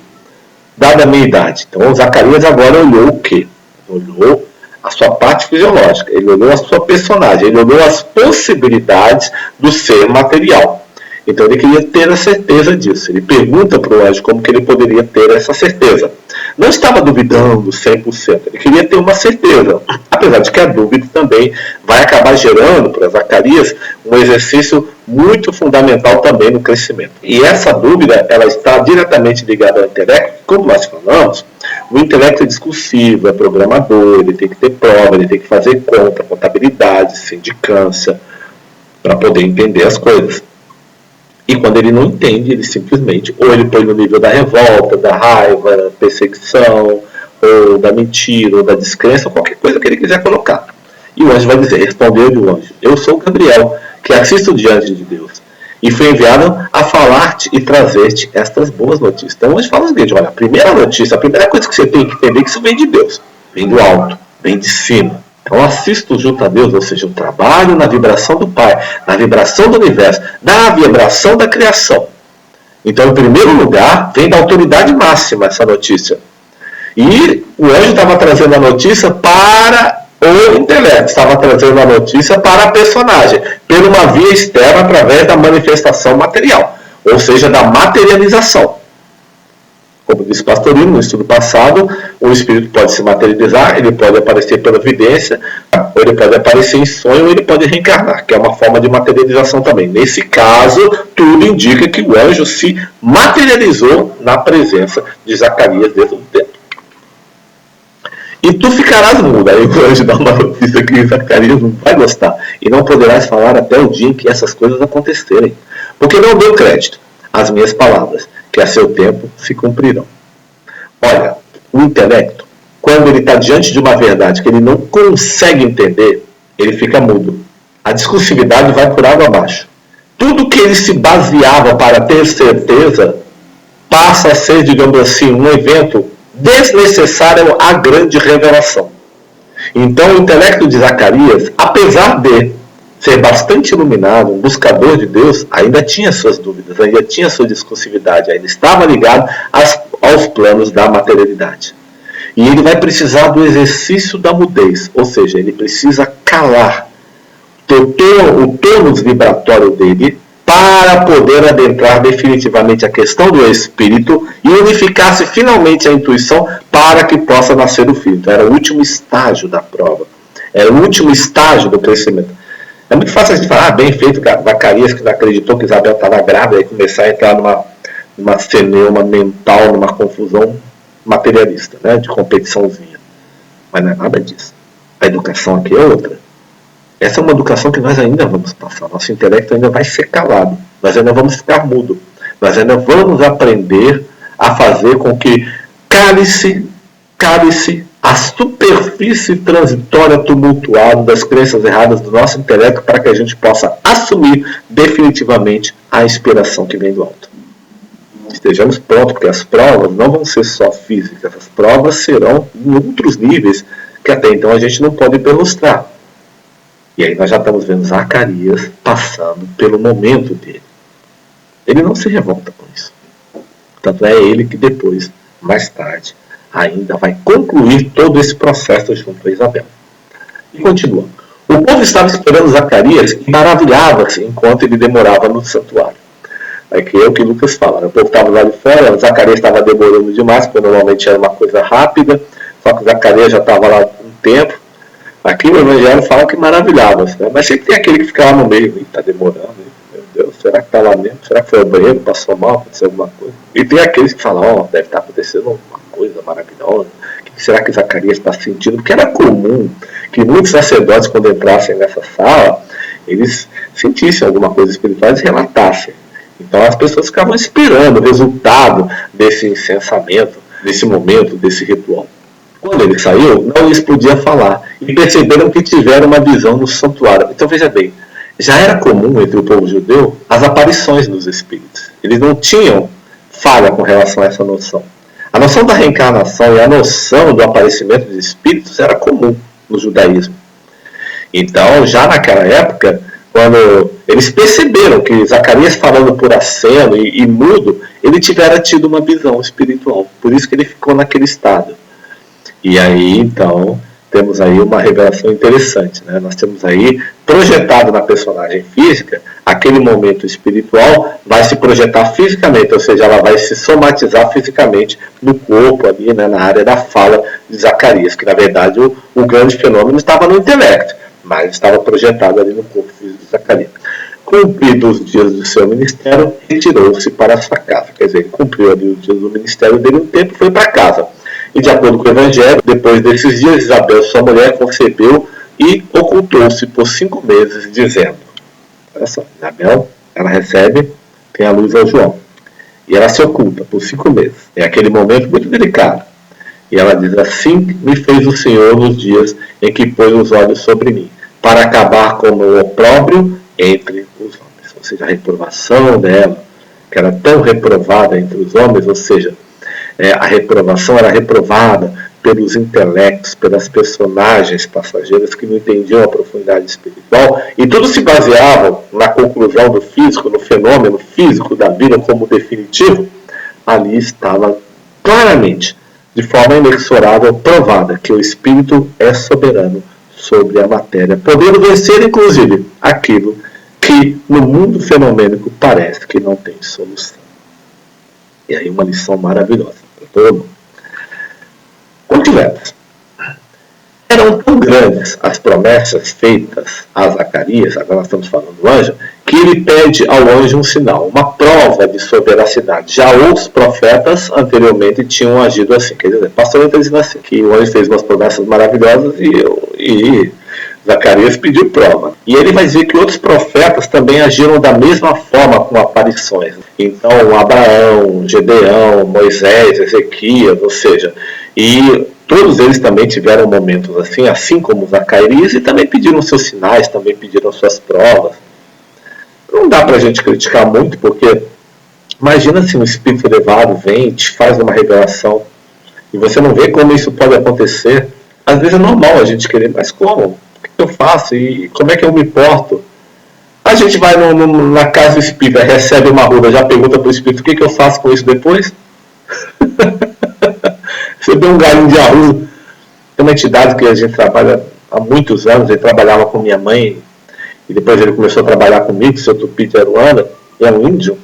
dada a minha idade. Então Zacarias agora olhou o quê? Olhou a sua parte fisiológica, ele olhou a sua personagem, ele olhou as possibilidades do ser material. Então ele queria ter a certeza disso. Ele pergunta para o anjo como que ele poderia ter essa certeza. Não estava duvidando 100%, ele queria ter uma certeza. Apesar de que a dúvida também vai acabar gerando para Zacarias um exercício muito fundamental também no crescimento. E essa dúvida ela está diretamente ligada ao intelecto. Como nós falamos, o intelecto é discursivo, é programador, ele tem que ter prova, ele tem que fazer conta, contabilidade, sindicância, para poder entender as coisas. E quando ele não entende, ele simplesmente, ou ele põe no nível da revolta, da raiva, da perseguição, ou da mentira, ou da descrença, qualquer coisa que ele quiser colocar. E o anjo vai dizer, respondeu-lhe o anjo: eu sou Gabriel, que assisto diante de Deus, e fui enviado a falar-te e trazer-te estas boas notícias. Então o anjo fala o seguinte: olha, a primeira notícia, a primeira coisa que você tem que entender é que isso vem de Deus, vem do alto, vem de cima. Então assisto junto a Deus, ou seja, eu trabalho na vibração do Pai, na vibração do universo, na vibração da criação. Então, em primeiro lugar, vem da autoridade máxima essa notícia. E o anjo estava trazendo a notícia para o intelecto, estava trazendo a notícia para a personagem, por uma via externa através da manifestação material, ou seja, da materialização. Como disse Pastorino no estudo passado, o espírito pode se materializar, ele pode aparecer pela vidência, ou ele pode aparecer em sonho, ou ele pode reencarnar, que é uma forma de materialização também. Nesse caso, tudo indica que o anjo se materializou na presença de Zacarias dentro do templo. E tu ficarás mudo. Aí o anjo dá uma notícia que Zacarias não vai gostar. E não poderás falar até o dia em que essas coisas acontecerem. Porque não deu crédito às minhas palavras, que a seu tempo se cumprirão. Olha, o intelecto, quando ele está diante de uma verdade que ele não consegue entender, ele fica mudo. A discursividade vai por água abaixo. Tudo que ele se baseava para ter certeza passa a ser, digamos assim, um evento desnecessário à grande revelação. Então o intelecto de Zacarias, apesar de ser bastante iluminado, um buscador de Deus, ainda tinha suas dúvidas, ainda tinha sua discursividade, ainda estava ligado aos planos da materialidade. E ele vai precisar do exercício da mudez, ou seja, ele precisa calar o tônus vibratório dele para poder adentrar definitivamente a questão do espírito e unificar-se finalmente a intuição para que possa nascer o filho. Então, era o último estágio da prova, era o último estágio do crescimento. É muito fácil a gente falar, bem feito, Zacarias que não acreditou que Isabel estava grávida e começar a entrar numa celeuma mental, numa confusão materialista, né, de competiçãozinha. Mas não é nada disso. A educação aqui é outra. Essa é uma educação que nós ainda vamos passar. Nosso intelecto ainda vai ser calado. Nós ainda vamos ficar mudo. Nós ainda vamos aprender a fazer com que cale-se a superfície transitória tumultuada das crenças erradas do nosso intelecto para que a gente possa assumir definitivamente a inspiração que vem do alto. Estejamos prontos, porque as provas não vão ser só físicas. As provas serão em outros níveis que até então a gente não pode perlustrar. E aí nós já estamos vendo Zacarias passando pelo momento dele. Ele não se revolta com isso. Tanto é ele que depois, mais tarde, ainda vai concluir todo esse processo junto a Isabel. E continua. O O povo estava esperando Zacarias e maravilhava-se enquanto ele demorava no santuário. Aqui é o que Lucas fala, né? O povo estava lá de fora, Zacarias estava demorando demais, porque normalmente era uma coisa rápida, só que Zacarias já estava lá um tempo. Aqui o Evangelho fala que maravilhava-se, né? Mas sempre tem aquele que fica lá no meio, está demorando, meu Deus, será que está lá mesmo? Será que foi ao banheiro, passou mal, aconteceu alguma coisa? E tem aqueles que falam, deve estar acontecendo uma coisa maravilhosa, o que será que Zacarias está sentindo? Porque era comum que muitos sacerdotes, quando entrassem nessa sala, eles sentissem alguma coisa espiritual e relatassem. Então as pessoas ficavam esperando o resultado desse incensamento, desse momento, desse ritual. Quando ele saiu, não lhes podia falar, e perceberam que tiveram uma visão no santuário. Então veja bem, já era comum entre o povo judeu as aparições dos espíritos. Eles não tinham falha com relação a essa noção. A noção da reencarnação e a noção do aparecimento dos espíritos era comum no judaísmo. Então, já naquela época, quando eles perceberam que Zacarias, falando por aceno e mudo, ele tivera tido uma visão espiritual. Por isso que ele ficou naquele estado. E aí, então, temos aí uma revelação interessante, né? Nós temos aí, projetado na personagem física, aquele momento espiritual vai se projetar fisicamente, ou seja, ela vai se somatizar fisicamente no corpo ali, né, na área da fala de Zacarias, que na verdade o grande fenômeno estava no intelecto, mas estava projetado ali no corpo físico de Zacarias. Cumpridos os dias do seu ministério, retirou-se para a sua casa. Quer dizer, ele cumpriu ali os dias do ministério dele um tempo e foi para casa. E de acordo com o Evangelho, depois desses dias, Isabel, sua mulher, concebeu e ocultou-se por 5 meses, dizendo... Olha só, Isabel, ela recebe, tem a luz ao João. E ela se oculta por 5 meses. É aquele momento muito delicado. E ela diz, assim me fez o Senhor nos dias em que pôs os olhos sobre mim, para acabar com o opróbrio entre os homens. Ou seja, a reprovação dela, que era tão reprovada entre os homens, ou seja, a reprovação era reprovada pelos intelectos, pelas personagens passageiras que não entendiam a profundidade espiritual, e tudo se baseava na conclusão do físico, no fenômeno físico da vida como definitivo. Ali estava claramente, de forma inexorável, provada que o espírito é soberano sobre a matéria, podendo vencer, inclusive, aquilo que no mundo fenomênico parece que não tem solução. E aí uma lição maravilhosa para todo mundo. Continuemos. Eram tão grandes as promessas feitas a Zacarias, agora nós estamos falando do anjo, que ele pede ao anjo um sinal, uma prova de sua veracidade. Já outros profetas anteriormente tinham agido assim. Quer dizer, pastor está dizendo assim, que o anjo fez umas promessas maravilhosas e Zacarias pediu prova. E ele vai dizer que outros profetas também agiram da mesma forma com aparições. Então, Abraão, Gedeão, Moisés, Ezequias, ou seja, e todos eles também tiveram momentos assim como Zacarias, e também pediram seus sinais, também pediram suas provas. Não dá para a gente criticar muito, porque imagina se um espírito elevado vem e te faz uma revelação, e você não vê como isso pode acontecer. Às vezes é normal a gente querer, mas como? O que eu faço? E como é que eu me porto? A gente vai na casa do espírito, recebe uma ruda, já pergunta para o espírito, o que eu faço com isso depois? Você deu um galinho de arroz. Tem uma entidade que a gente trabalha há muitos anos, ele trabalhava com minha mãe, e depois ele começou a trabalhar comigo, o Sr. Tupi de Aruana, é um índio,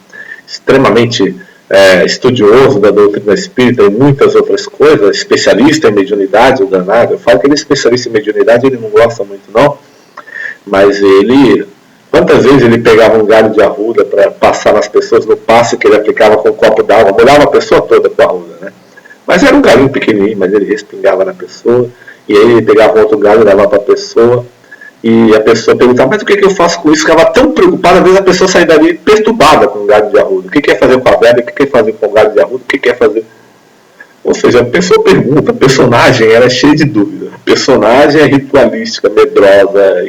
extremamente estudioso da doutrina espírita e muitas outras coisas, especialista em mediunidade, o danado. Eu falo que ele é especialista em mediunidade, ele não gosta muito não, mas ele, quantas vezes ele pegava um galho de arruda para passar nas pessoas no passe que ele aplicava com um copo d'água, molhava a pessoa toda com a arruda, né? Mas era um galinho pequenininho, mas ele respingava na pessoa, e aí ele pegava outro galho e levava para a pessoa, e a pessoa perguntava, mas o que eu faço com isso? Ficava tão preocupada, às vezes a pessoa saía dali perturbada com o galho de arruda. O que quer fazer com a velha? O que quer fazer com o galho de arruda? O que quer fazer? Ou seja, a pessoa pergunta, a personagem ela é cheia de dúvida. A personagem é ritualística, medrosa,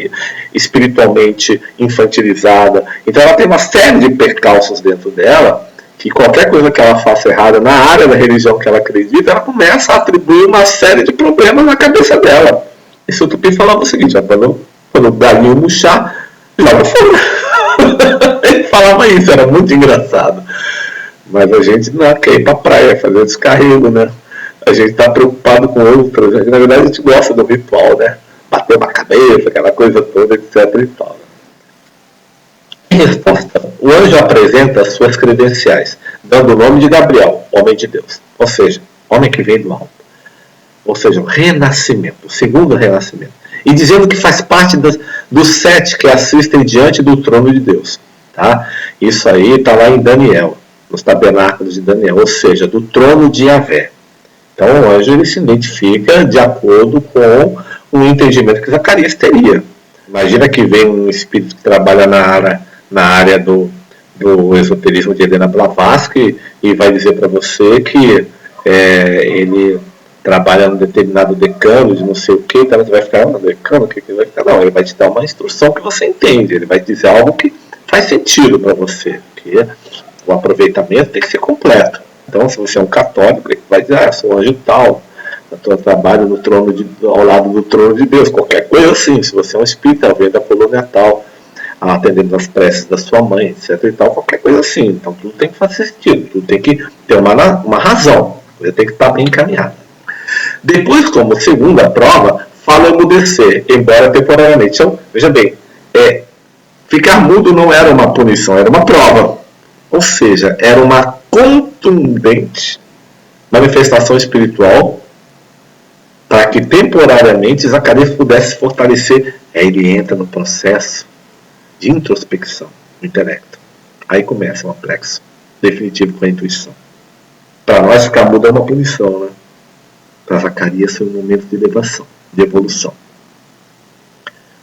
espiritualmente infantilizada. Então ela tem uma série de percalços dentro dela, que qualquer coisa que ela faça errada na área da religião que ela acredita, ela começa a atribuir uma série de problemas na cabeça dela. E o Tupi falava o seguinte, quando o galinho murchar, joga fora. Ele falava isso, era muito engraçado. Mas a gente não quer ir pra praia, fazer descarrego, né? A gente tá preocupado com outras. Na verdade a gente gosta do ritual, né? bateu na cabeça, aquela coisa toda, etc. e tal. Em resposta, o anjo apresenta as suas credenciais, dando o nome de Gabriel, homem de Deus, ou seja, homem que vem do alto, ou seja, o renascimento, o segundo renascimento, e dizendo que faz parte dos 7 que assistem diante do trono de Deus. Tá? Isso aí está lá em Daniel, nos tabernáculos de Daniel, ou seja, do trono de Yahvé. Então o anjo ele se identifica de acordo com o entendimento que Zacarias teria. Imagina que vem um espírito que trabalha na área do esoterismo de Helena Blavatsky e vai dizer para você que ele trabalha num determinado decano de não sei o que, então você vai ficar, decano, o que vai ficar? Não, ele vai te dar uma instrução que você entende, ele vai dizer algo que faz sentido para você, que o aproveitamento tem que ser completo. Então, se você é um católico, ele vai dizer, eu sou anjo tal, eu trabalho no trono ao lado do trono de Deus, qualquer coisa assim. Se você é um espírita, vem da colônia tal, atendendo as preces da sua mãe, etc. e tal, qualquer coisa assim. Então, tudo tem que fazer sentido, tudo tem que ter uma razão, a coisa tem que estar bem encaminhada. Depois, como segunda prova, fala emudecer, embora temporariamente. Então, veja bem, ficar mudo não era uma punição, era uma prova. Ou seja, era uma contundente manifestação espiritual para que temporariamente Zacarias pudesse fortalecer. Ele entra no processo de introspecção do intelecto. Aí começa um plexo definitivo com a intuição. Para nós, ficar mudo é uma punição, né? Para Zacarias foi um momento de elevação, de evolução.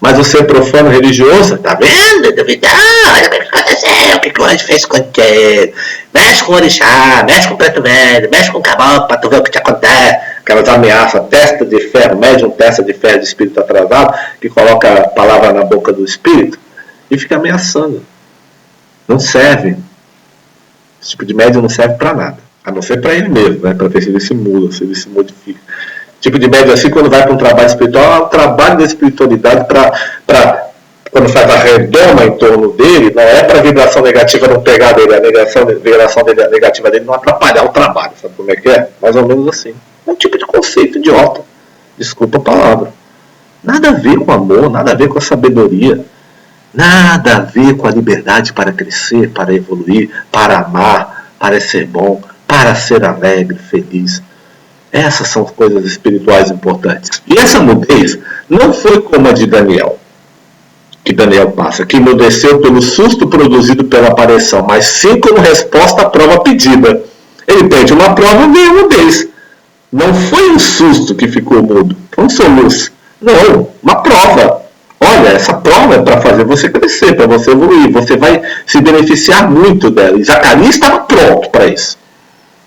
Mas você, profano religioso, tá vendo? Duvidar, olha o que aconteceu, o que o anjo fez contigo. Mexe com o orixá, mexe com o preto velho, mexe com o caboclo pra tu ver o que te acontece. Aquelas ameaças, testa de ferro, médium testa de ferro de espírito atrasado, que coloca a palavra na boca do espírito e fica ameaçando. Não serve. Esse tipo de médium não serve para nada. A não ser para ele mesmo, né? Para ver se ele se muda, se ele se modifica. Tipo de médium assim, quando vai para um trabalho espiritual, o trabalho da espiritualidade quando faz a redoma em torno dele, não é para a vibração negativa não pegar dele, a vibração negativa dele não atrapalhar o trabalho, sabe como é que é? Mais ou menos assim. É um tipo de conceito idiota, desculpa a palavra. Nada a ver com amor, nada a ver com a sabedoria, nada a ver com a liberdade para crescer, para evoluir, para amar, para ser bom, para ser alegre, feliz. Essas são coisas espirituais importantes. E essa mudez não foi como a de Daniel, que Daniel passa, que emudeceu pelo susto produzido pela aparição, mas sim como resposta à prova pedida. Ele pede uma prova e veio a mudez. Não foi um susto que ficou mudo, foi um soluço. Não, uma prova. Olha, essa prova é para fazer você crescer, para você evoluir. Você vai se beneficiar muito dela. E Zacarias estava pronto para isso.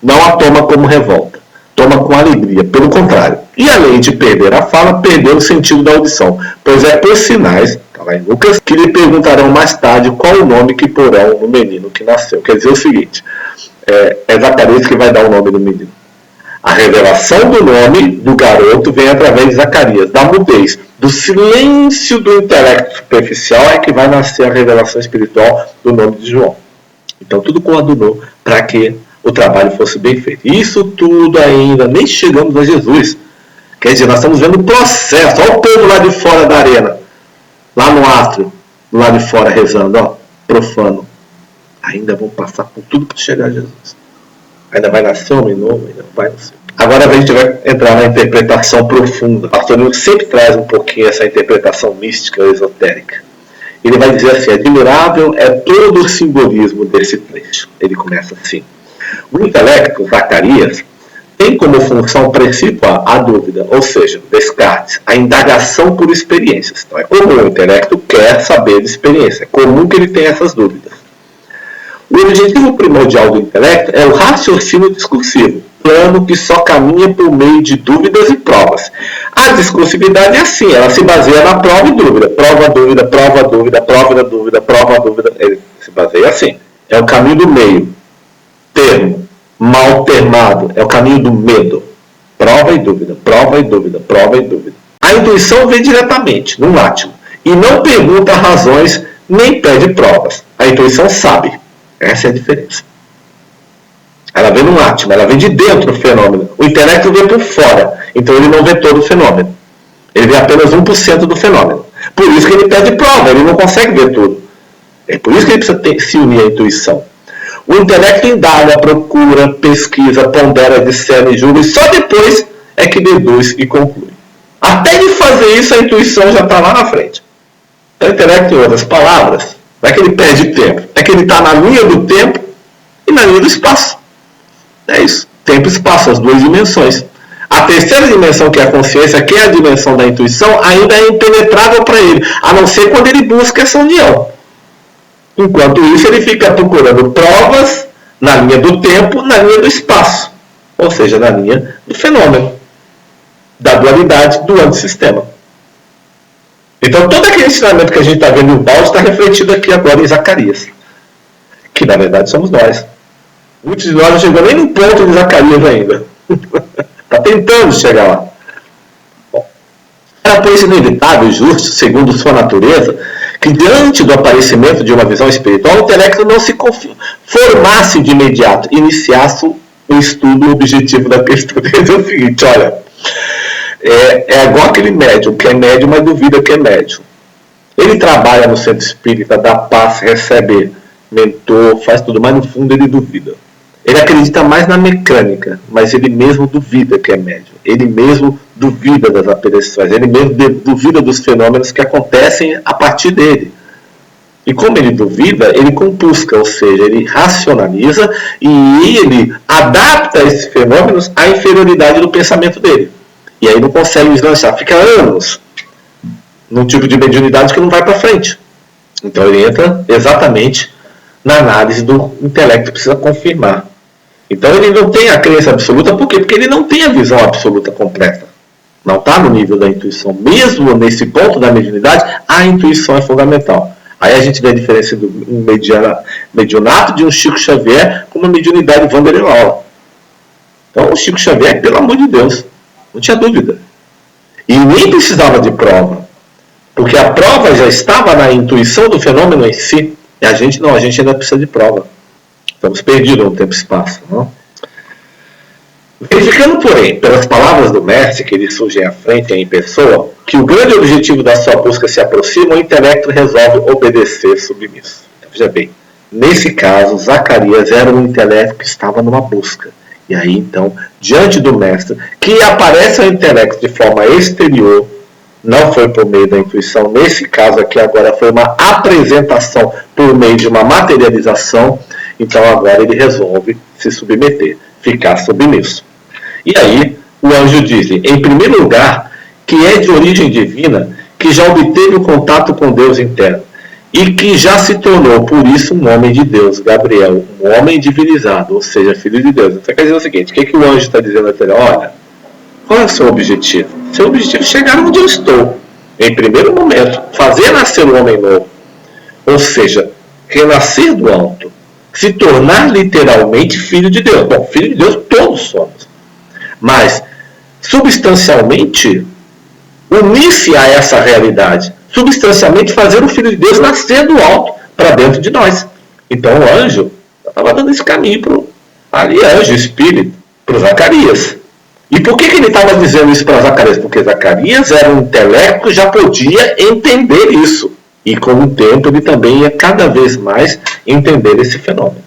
Não a toma como revolta. Toma com alegria, pelo contrário. E além de perder a fala, perdeu o sentido da audição, pois é por sinais, está lá em Lucas, que lhe perguntarão mais tarde qual o nome que porão no menino que nasceu. Quer dizer o seguinte, é Zacarias que vai dar o nome do menino. A revelação do nome do garoto vem através de Zacarias, da mudez, do silêncio do intelecto superficial é que vai nascer a revelação espiritual do nome de João. Então tudo coadunou para que o trabalho fosse bem feito. Isso tudo ainda, nem chegamos a Jesus. Quer dizer, nós estamos vendo o processo. Olha o povo lá de fora da arena. Lá no átrio, lá de fora rezando, ó, profano. Ainda vão passar por tudo para chegar a Jesus. Ainda vai nascer homem novo, ainda vai nascer. Agora a gente vai entrar na interpretação profunda. O pastor Nilo sempre traz um pouquinho essa interpretação mística, esotérica. Ele vai dizer assim, admirável é todo o simbolismo desse trecho. Ele começa assim. O intelecto, Zacarias, tem como função principal a dúvida, ou seja, Descartes, a indagação por experiências. Então é comum, o intelecto quer saber de experiência, é comum que ele tenha essas dúvidas. O objetivo primordial do intelecto é o raciocínio discursivo, plano que só caminha por meio de dúvidas e provas. A discursividade é assim, ela se baseia na prova e dúvida. Prova, dúvida, prova, dúvida, prova da dúvida, prova, dúvida. Ele se baseia assim. É o caminho do meio. Termo, mal termado, é o caminho do medo. Prova e dúvida, prova e dúvida, prova e dúvida. A intuição vem diretamente, no átimo, e não pergunta razões, nem pede provas. A intuição sabe. Essa é a diferença. Ela vem no átimo, ela vem de dentro do fenômeno. O intelecto vem por fora, então ele não vê todo o fenômeno. Ele vê apenas 1% do fenômeno. Por isso que ele pede prova, ele não consegue ver tudo. É por isso que ele precisa se unir à intuição. O intelecto indaga, procura, pesquisa, pondera, discerne, julga, e só depois é que deduz e conclui. Até ele fazer isso, a intuição já está lá na frente. Então, o intelecto, em outras palavras, não é que ele perde tempo, é que ele está na linha do tempo e na linha do espaço. É isso. Tempo e espaço, as duas dimensões. A terceira dimensão, que é a consciência, que é a dimensão da intuição, ainda é impenetrável para ele, a não ser quando ele busca essa união. Enquanto isso, ele fica procurando provas na linha do tempo, na linha do espaço. Ou seja, na linha do fenômeno, da dualidade, do antissistema. Então, todo aquele ensinamento que a gente está vendo em Balde está refletido aqui agora em Zacarias. Que, na verdade, somos nós. Muitos de nós não chegou nem no ponto de Zacarias ainda. Está tentando chegar lá. Bom, era por isso inevitável e justo, segundo sua natureza, que diante do aparecimento de uma visão espiritual, o intelecto não se formasse de imediato, iniciasse o estudo objetivo da questão. É o seguinte, olha, é igual aquele médium, que é médium, mas duvida que é médium. Ele trabalha no centro espírita, dá paz, recebe mentor, faz tudo, mas no fundo ele duvida. Ele acredita mais na mecânica, mas ele mesmo duvida que é médium. Ele mesmo duvida das aparições, ele mesmo duvida dos fenômenos que acontecem a partir dele. E como ele duvida, ele compusca, ou seja, ele racionaliza e ele adapta esses fenômenos à inferioridade do pensamento dele. E aí não consegue deslanchar, fica anos num tipo de mediunidade que não vai para frente. Então ele entra exatamente na análise do intelecto, precisa confirmar. Então ele não tem a crença absoluta, por quê? Porque ele não tem a visão absoluta completa. Não está no nível da intuição. Mesmo nesse ponto da mediunidade, a intuição é fundamental. Aí a gente vê a diferença do mediunato de um Chico Xavier com uma mediunidade de Wanderlei Laula. Então o Chico Xavier, pelo amor de Deus, não tinha dúvida. E nem precisava de prova. Porque a prova já estava na intuição do fenômeno em si. E a gente não, a gente ainda precisa de prova. Estamos perdidos no tempo e espaço. Não? Verificando, porém, pelas palavras do mestre que lhe surgem à frente em pessoa, que o grande objetivo da sua busca se aproxima, o intelecto resolve obedecer submisso. Veja bem, nesse caso, Zacarias era um intelecto que estava numa busca. E aí, então, diante do mestre, que aparece ao intelecto de forma exterior, não foi por meio da intuição, nesse caso aqui agora foi uma apresentação por meio de uma materialização, então agora ele resolve se submeter, ficar submisso. E aí o anjo diz, em primeiro lugar, que é de origem divina, que já obteve o contato com Deus interno, e que já se tornou, por isso, um homem de Deus, Gabriel, um homem divinizado, ou seja, filho de Deus. Então quer dizer o seguinte, o que o anjo está dizendo até ele? Olha, qual é o seu objetivo? Seu objetivo é chegar onde eu estou. Em primeiro momento, fazer nascer um homem novo. Ou seja, renascer do alto. Se tornar literalmente filho de Deus. Bom, filho de Deus todos somos. Mas, substancialmente, unir-se a essa realidade. Substancialmente fazer o filho de Deus nascer do alto para dentro de nós. Então o anjo estava dando esse caminho para anjo, espírito, para Zacarias. E por que ele estava dizendo isso para Zacarias? Porque Zacarias era um intelecto que já podia entender isso. E com o tempo ele também ia cada vez mais entender esse fenômeno.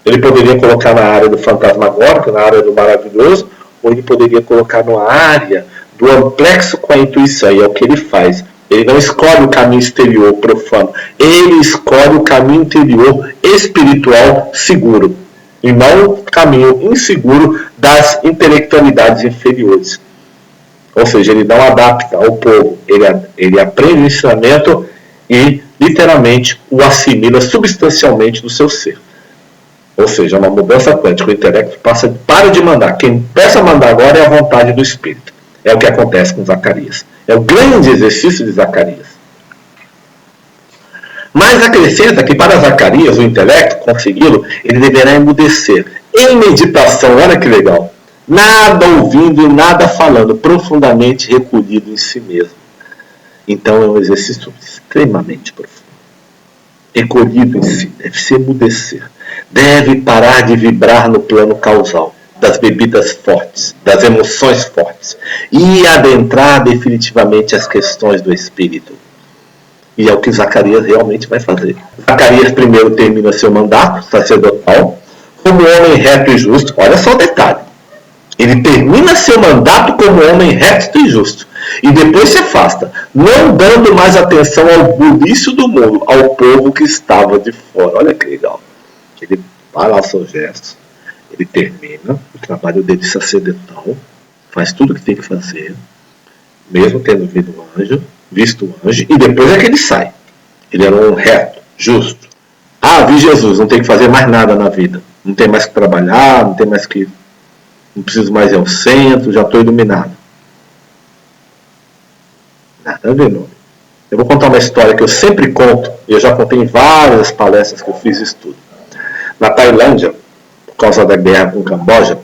Ele poderia colocar na área do fantasmagórico, na área do maravilhoso, ou ele poderia colocar na área do amplexo com a intuição. E é o que ele faz. Ele não escolhe o caminho exterior profano. Ele escolhe o caminho interior espiritual seguro. E não o caminho inseguro das intelectualidades inferiores. Ou seja, ele não adapta ao povo. Ele aprende o ensinamento e, literalmente, o assimila substancialmente do seu ser. Ou seja, uma mudança quântica. O intelecto para de mandar. Quem peça a mandar agora é a vontade do Espírito. É o que acontece com Zacarias. É o grande exercício de Zacarias. Mas acrescenta que para Zacarias, o intelecto, consegui-lo, ele deverá emudecer. Em meditação, olha que legal. Nada ouvindo e nada falando, profundamente recolhido em si mesmo. Então é um exercício extremamente profundo. Recolhido em si, deve se emudecer. Deve parar de vibrar no plano causal. das bebidas fortes, das emoções fortes, e adentrar definitivamente as questões do espírito. E é o que Zacarias realmente vai fazer. Zacarias primeiro termina seu mandato sacerdotal como homem reto e justo. Olha só o detalhe. Ele termina seu mandato como homem reto e justo. E depois se afasta, não dando mais atenção ao bulício do mundo, ao povo que estava de fora. Olha que legal. Ele vai lá aos seus gestos, ele termina o trabalho dele sacerdotal, faz tudo o que tem que fazer, mesmo tendo visto o anjo, e depois é que ele sai. Ele era um reto, justo. Ah, vi Jesus, não tem que fazer mais nada na vida. Não tem mais que trabalhar, não preciso mais ir ao centro, já estou iluminado. Nada a ver, não. Eu vou contar uma história que eu sempre conto, e eu já contei em várias palestras que eu fiz isso tudo. Na Tailândia, por causa da guerra com o Camboja,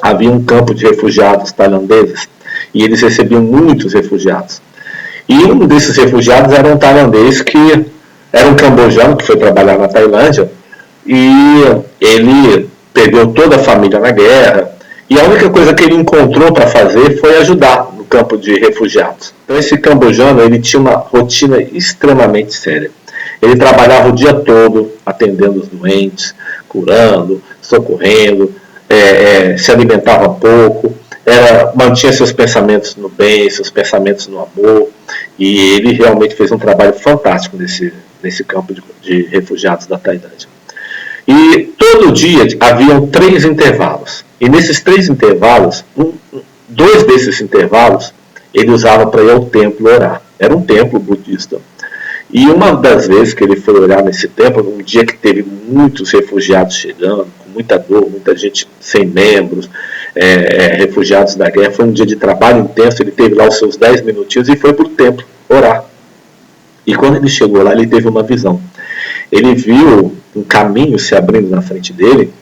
havia um campo de refugiados tailandeses, e eles recebiam muitos refugiados. E um desses refugiados era um tailandês que era um cambojano que foi trabalhar na Tailândia, e ele perdeu toda a família na guerra, e a única coisa que ele encontrou para fazer foi ajudar no campo de refugiados. Então esse cambojano, ele tinha uma rotina extremamente séria. Ele trabalhava o dia todo atendendo os doentes, curando, socorrendo, se alimentava pouco, mantinha seus pensamentos no bem, seus pensamentos no amor, e ele realmente fez um trabalho fantástico nesse campo de refugiados da Tailândia. E todo dia haviam 3 intervalos. E nesses 3 intervalos, 2 desses intervalos, ele usava para ir ao templo orar. Era um templo budista. E uma das vezes que ele foi orar nesse templo, um dia que teve muitos refugiados chegando, com muita dor, muita gente sem membros, refugiados da guerra, foi um dia de trabalho intenso, ele teve lá os seus 10 minutinhos e foi para o templo orar. E quando ele chegou lá, ele teve uma visão. Ele viu um caminho se abrindo na frente dele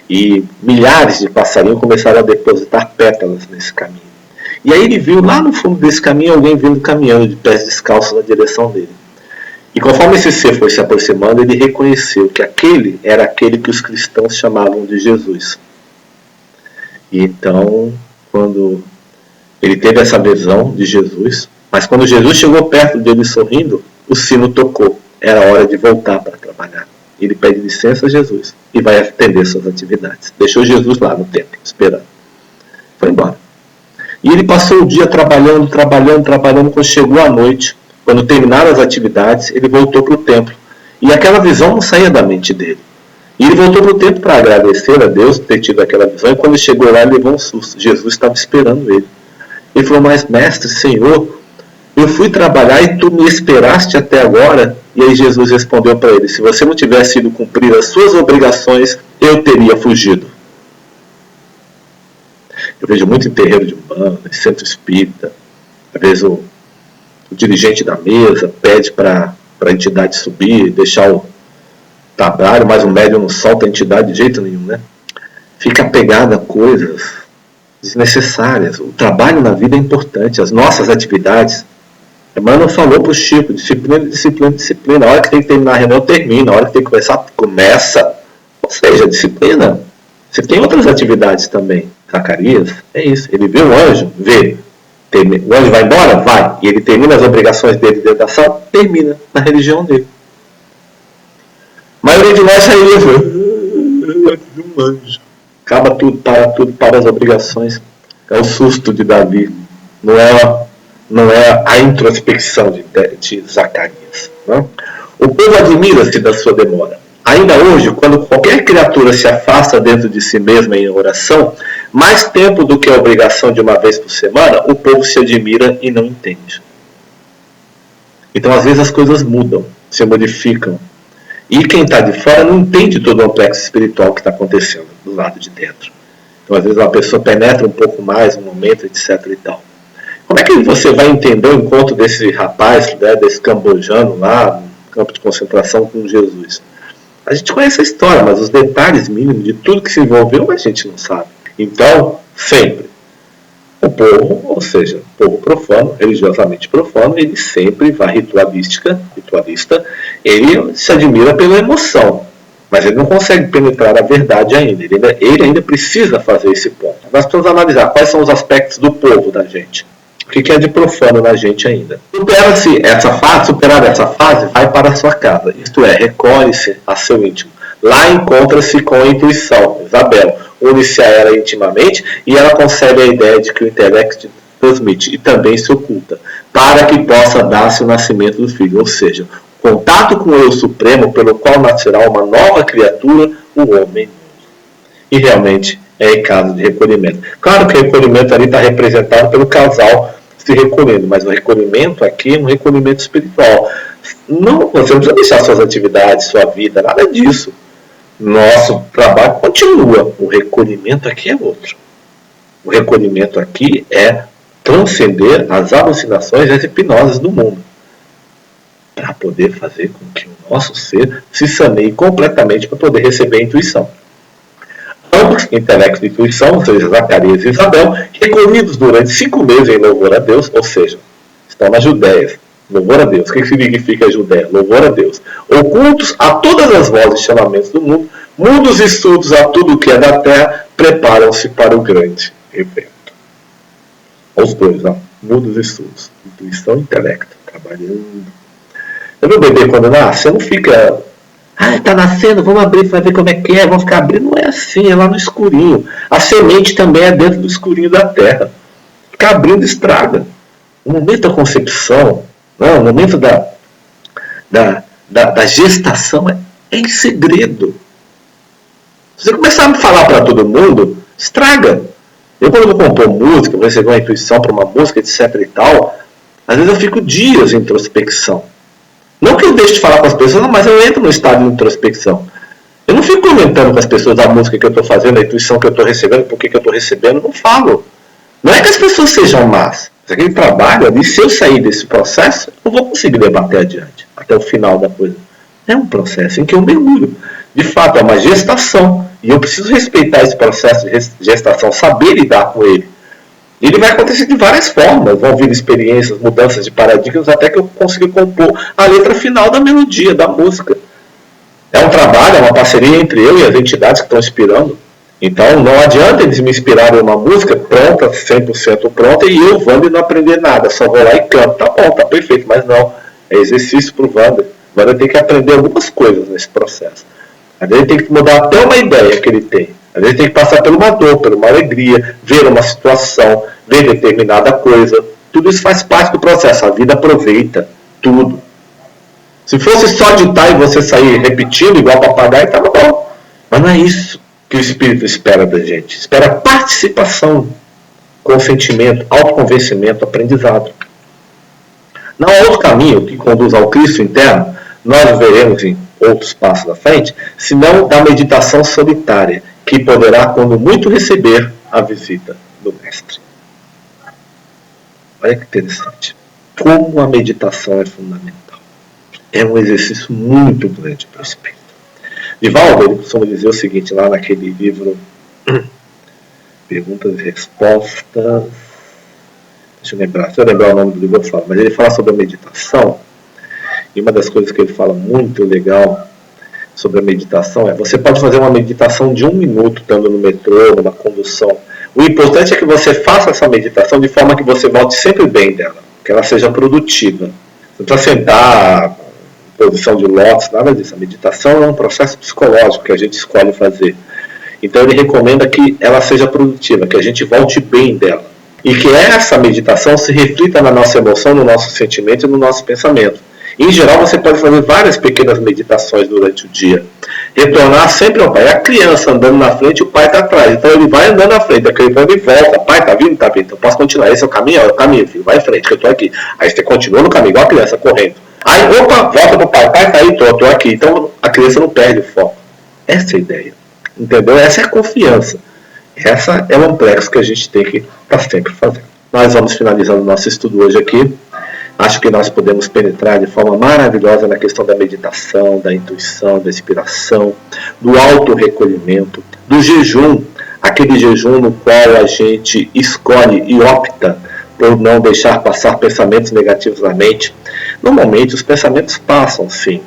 e milhares de passarinhos começaram a depositar pétalas nesse caminho. E aí ele viu lá no fundo desse caminho alguém vindo caminhando de pés descalços na direção dele. E conforme esse ser foi se aproximando, ele reconheceu que aquele era aquele que os cristãos chamavam de Jesus. E então, quando ele teve essa visão de Jesus, mas quando Jesus chegou perto dele sorrindo, o sino tocou. Era hora de voltar para trabalhar. Ele pede licença a Jesus e vai atender suas atividades. Deixou Jesus lá no templo, esperando. Foi embora. E ele passou o dia trabalhando. Quando chegou a noite, quando terminaram as atividades, ele voltou para o templo. E aquela visão não saía da mente dele. E ele voltou para o templo para agradecer a Deus por ter tido aquela visão. E quando chegou lá, ele levou um susto. Jesus estava esperando ele. Ele falou, mas mestre, Senhor, eu fui trabalhar e tu me esperaste até agora? E aí Jesus respondeu para ele, se você não tivesse ido cumprir as suas obrigações, eu teria fugido. Eu vejo muito em terreiro de umbanda, em centro espírita. Às vezes o dirigente da mesa pede para a entidade subir, deixar o trabalho, mas o médium não solta a entidade de jeito nenhum, né? Fica apegado a coisas desnecessárias. O trabalho na vida é importante, as nossas atividades. Emmanuel falou para o Chico, disciplina. A hora que tem que terminar a reunião, termina. A hora que tem que começar, começa. Ou seja, disciplina. Você tem outras atividades também. Zacarias, é isso. Ele vê o anjo, vê. O anjo vai embora? Vai. E ele termina as obrigações dele dentro da sala? Termina na religião dele. A maioria de nós sairia um anjo. Acaba tudo, para as obrigações. É o susto de Davi. Não é a introspecção de Zacarias. Né? O povo admira-se da sua demora. Ainda hoje, quando qualquer criatura se afasta dentro de si mesma em oração, mais tempo do que a obrigação de uma vez por semana, o povo se admira e não entende. Então, às vezes, as coisas mudam, se modificam. E quem está de fora não entende todo o complexo espiritual que está acontecendo do lado de dentro. Então, às vezes, uma pessoa penetra um pouco mais no momento, etc. e tal. Como é que você vai entender o encontro desse rapaz, né, desse cambojano lá, no campo de concentração com Jesus? A gente conhece a história, mas os detalhes mínimos de tudo que se envolveu a gente não sabe. Então, sempre, o povo, ou seja, o povo profano, religiosamente profano, ele sempre vai ritualista, ele se admira pela emoção. Mas ele não consegue penetrar a verdade ainda. Ele ainda precisa fazer esse ponto. Nós precisamos analisar quais são os aspectos do povo da gente. O que é de profano na gente ainda. Superada essa fase, vai para a sua casa. Isto é, recolhe-se a seu íntimo. Lá encontra-se com a intuição. Isabel une-se a ela intimamente e ela concebe a ideia de que o intelecto transmite e também se oculta, para que possa dar-se o nascimento do filho. Ou seja, contato com o eu supremo, pelo qual nascerá uma nova criatura, o homem. E realmente é em caso de recolhimento. Claro que o recolhimento ali está representado pelo casal se recolhendo, mas o recolhimento aqui é um recolhimento espiritual. Não, você não precisa deixar suas atividades, sua vida, nada disso. Nosso trabalho continua. O recolhimento aqui é outro. O recolhimento aqui é transcender as alucinações e as hipnoses do mundo, para poder fazer com que o nosso ser se saneie completamente para poder receber a intuição. Ambos, intelecto e intuição, ou seja, Zacarias e Isabel, recolhidos durante 5 meses em louvor a Deus, ou seja, estão na Judéia. Louvor a Deus. O que significa a Judéia? Louvor a Deus. Ocultos a todas as vozes e chamamentos do mundo, mudos e surdos a tudo o que é da terra, preparam-se para o grande evento. Os dois, ó, mudos e surdos. Intuição e intelecto, trabalhando. Eu meu bebê, quando nasce, você não fica... tá nascendo, vamos abrir para ver como é que é, vamos ficar abrindo. Não é assim, é lá no escurinho. A semente também é dentro do escurinho da terra. Ficar abrindo estraga. O momento da concepção, o momento da gestação é em segredo. Se você começar a me falar para todo mundo, estraga. Eu, quando eu vou compor música, vou receber uma intuição para uma música, etc e tal, às vezes eu fico dias em introspecção. Não que eu deixe de falar com as pessoas, mas eu entro no estado de introspecção. Eu não fico comentando com as pessoas a música que eu estou fazendo, a intuição que eu estou recebendo, por que eu estou recebendo, não falo. Não é que as pessoas sejam más. Mas aquele trabalho ali, se eu sair desse processo, eu vou conseguir debater adiante, até o final da coisa. É um processo em que eu mergulho. De fato, é uma gestação. E eu preciso respeitar esse processo de gestação, saber lidar com ele. E ele vai acontecer de várias formas. Vão vir experiências, mudanças de paradigmas, até que eu consiga compor a letra final da melodia, da música. É um trabalho, é uma parceria entre eu e as entidades que estão inspirando. Então não adianta eles me inspirarem uma música pronta, 100% pronta, e eu, Wander, não aprender nada. Só vou lá e canto. Tá bom, tá perfeito, mas não. É exercício para o Wander. O Wander tem que aprender algumas coisas nesse processo. Às vezes ele tem que mudar até uma ideia que ele tem. Às vezes tem que passar por uma dor, por uma alegria, ver uma situação, ver determinada coisa. Tudo isso faz parte do processo. A vida aproveita tudo. Se fosse só ditar e você sair repetindo igual papagaio, estava bom. Mas não é isso que o Espírito espera da gente. Espera participação, consentimento, autoconvencimento, aprendizado. Não há outro caminho que conduz ao Cristo interno, nós veremos em outros passos à frente, senão da meditação solitária, que poderá, quando muito, receber a visita do Mestre. Olha que interessante. Como a meditação é fundamental. É um exercício muito grande para o espírito. Divaldo, ele costuma dizer o seguinte, lá naquele livro Perguntas e Respostas. Deixa eu lembrar. Se eu lembrar o nome do livro, eu falo. Mas ele fala sobre a meditação. E uma das coisas que ele fala muito legal sobre a meditação é: você pode fazer uma meditação de 1 minuto estando no metrô, numa condução. O importante é que você faça essa meditação de forma que você volte sempre bem dela, que ela seja produtiva. Não precisa sentar em posição de lótus, nada disso. A meditação é um processo psicológico que a gente escolhe fazer. Então ele recomenda que ela seja produtiva, que a gente volte bem dela. E que essa meditação se reflita na nossa emoção, no nosso sentimento e no nosso pensamento. Em geral, você pode fazer várias pequenas meditações durante o dia. Retornar sempre ao pai. A criança andando na frente, o pai está atrás. Então ele vai andando na frente, aquele pai volta. Pai, está vindo? Está vindo. Então posso continuar. Esse é o caminho? É o caminho, filho. Vai em frente, que eu estou aqui. Aí você continua no caminho, igual a criança, correndo. Aí, opa, volta para o pai. Pai, está aí, estou aqui. Então a criança não perde o foco. Essa é a ideia. Entendeu? Essa é a confiança. Essa é o amplexo que a gente tem que estar sempre fazendo. Nós vamos finalizando o nosso estudo hoje aqui. Acho que nós podemos penetrar de forma maravilhosa na questão da meditação, da intuição, da inspiração, do autorrecolhimento, do jejum, aquele jejum no qual a gente escolhe e opta por não deixar passar pensamentos negativos na mente. Normalmente os pensamentos passam, sim.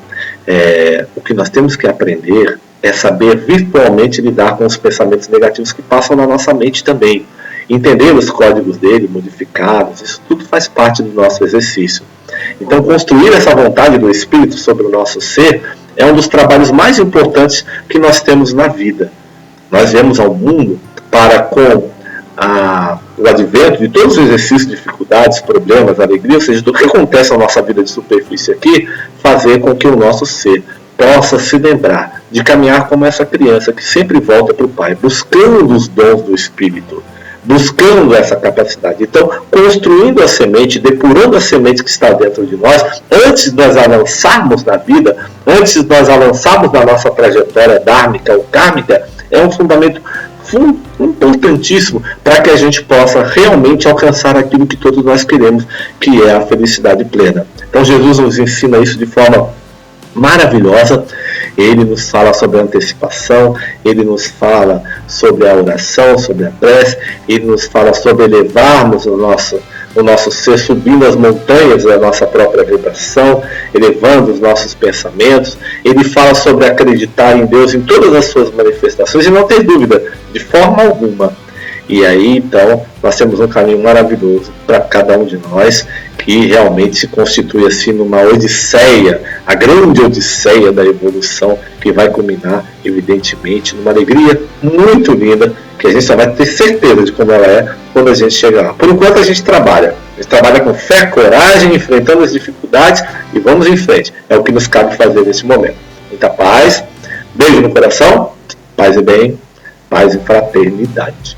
O que nós temos que aprender é saber virtualmente lidar com os pensamentos negativos que passam na nossa mente também. Entender os códigos dele, modificados, isso tudo faz parte do nosso exercício. Então, construir essa vontade do Espírito sobre o nosso ser é um dos trabalhos mais importantes que nós temos na vida. Nós viemos ao mundo para, com o advento de todos os exercícios, dificuldades, problemas, alegria, ou seja, do que acontece na nossa vida de superfície aqui, fazer com que o nosso ser possa se lembrar de caminhar como essa criança que sempre volta para o Pai, buscando os dons do Espírito, buscando essa capacidade. Então, construindo a semente, depurando a semente que está dentro de nós, antes de nós avançarmos na vida, antes de nós avançarmos na nossa trajetória dármica ou kármica, é um fundamento importantíssimo para que a gente possa realmente alcançar aquilo que todos nós queremos, que é a felicidade plena. Então, Jesus nos ensina isso de forma maravilhosa. Ele nos fala sobre a antecipação, ele nos fala sobre a oração, sobre a prece, ele nos fala sobre elevarmos o nosso ser, subindo as montanhas da nossa própria vibração, elevando os nossos pensamentos. Ele fala sobre acreditar em Deus em todas as suas manifestações e não ter dúvida, de forma alguma. E aí, então, nós temos um caminho maravilhoso para cada um de nós, que realmente se constitui assim numa odisseia, a grande odisseia da evolução, que vai culminar, evidentemente, numa alegria muito linda, que a gente só vai ter certeza de como ela é quando a gente chegar lá. Por enquanto a gente trabalha com fé, coragem, enfrentando as dificuldades e vamos em frente. É o que nos cabe fazer nesse momento. Muita paz, beijo no coração, paz e bem, paz e fraternidade.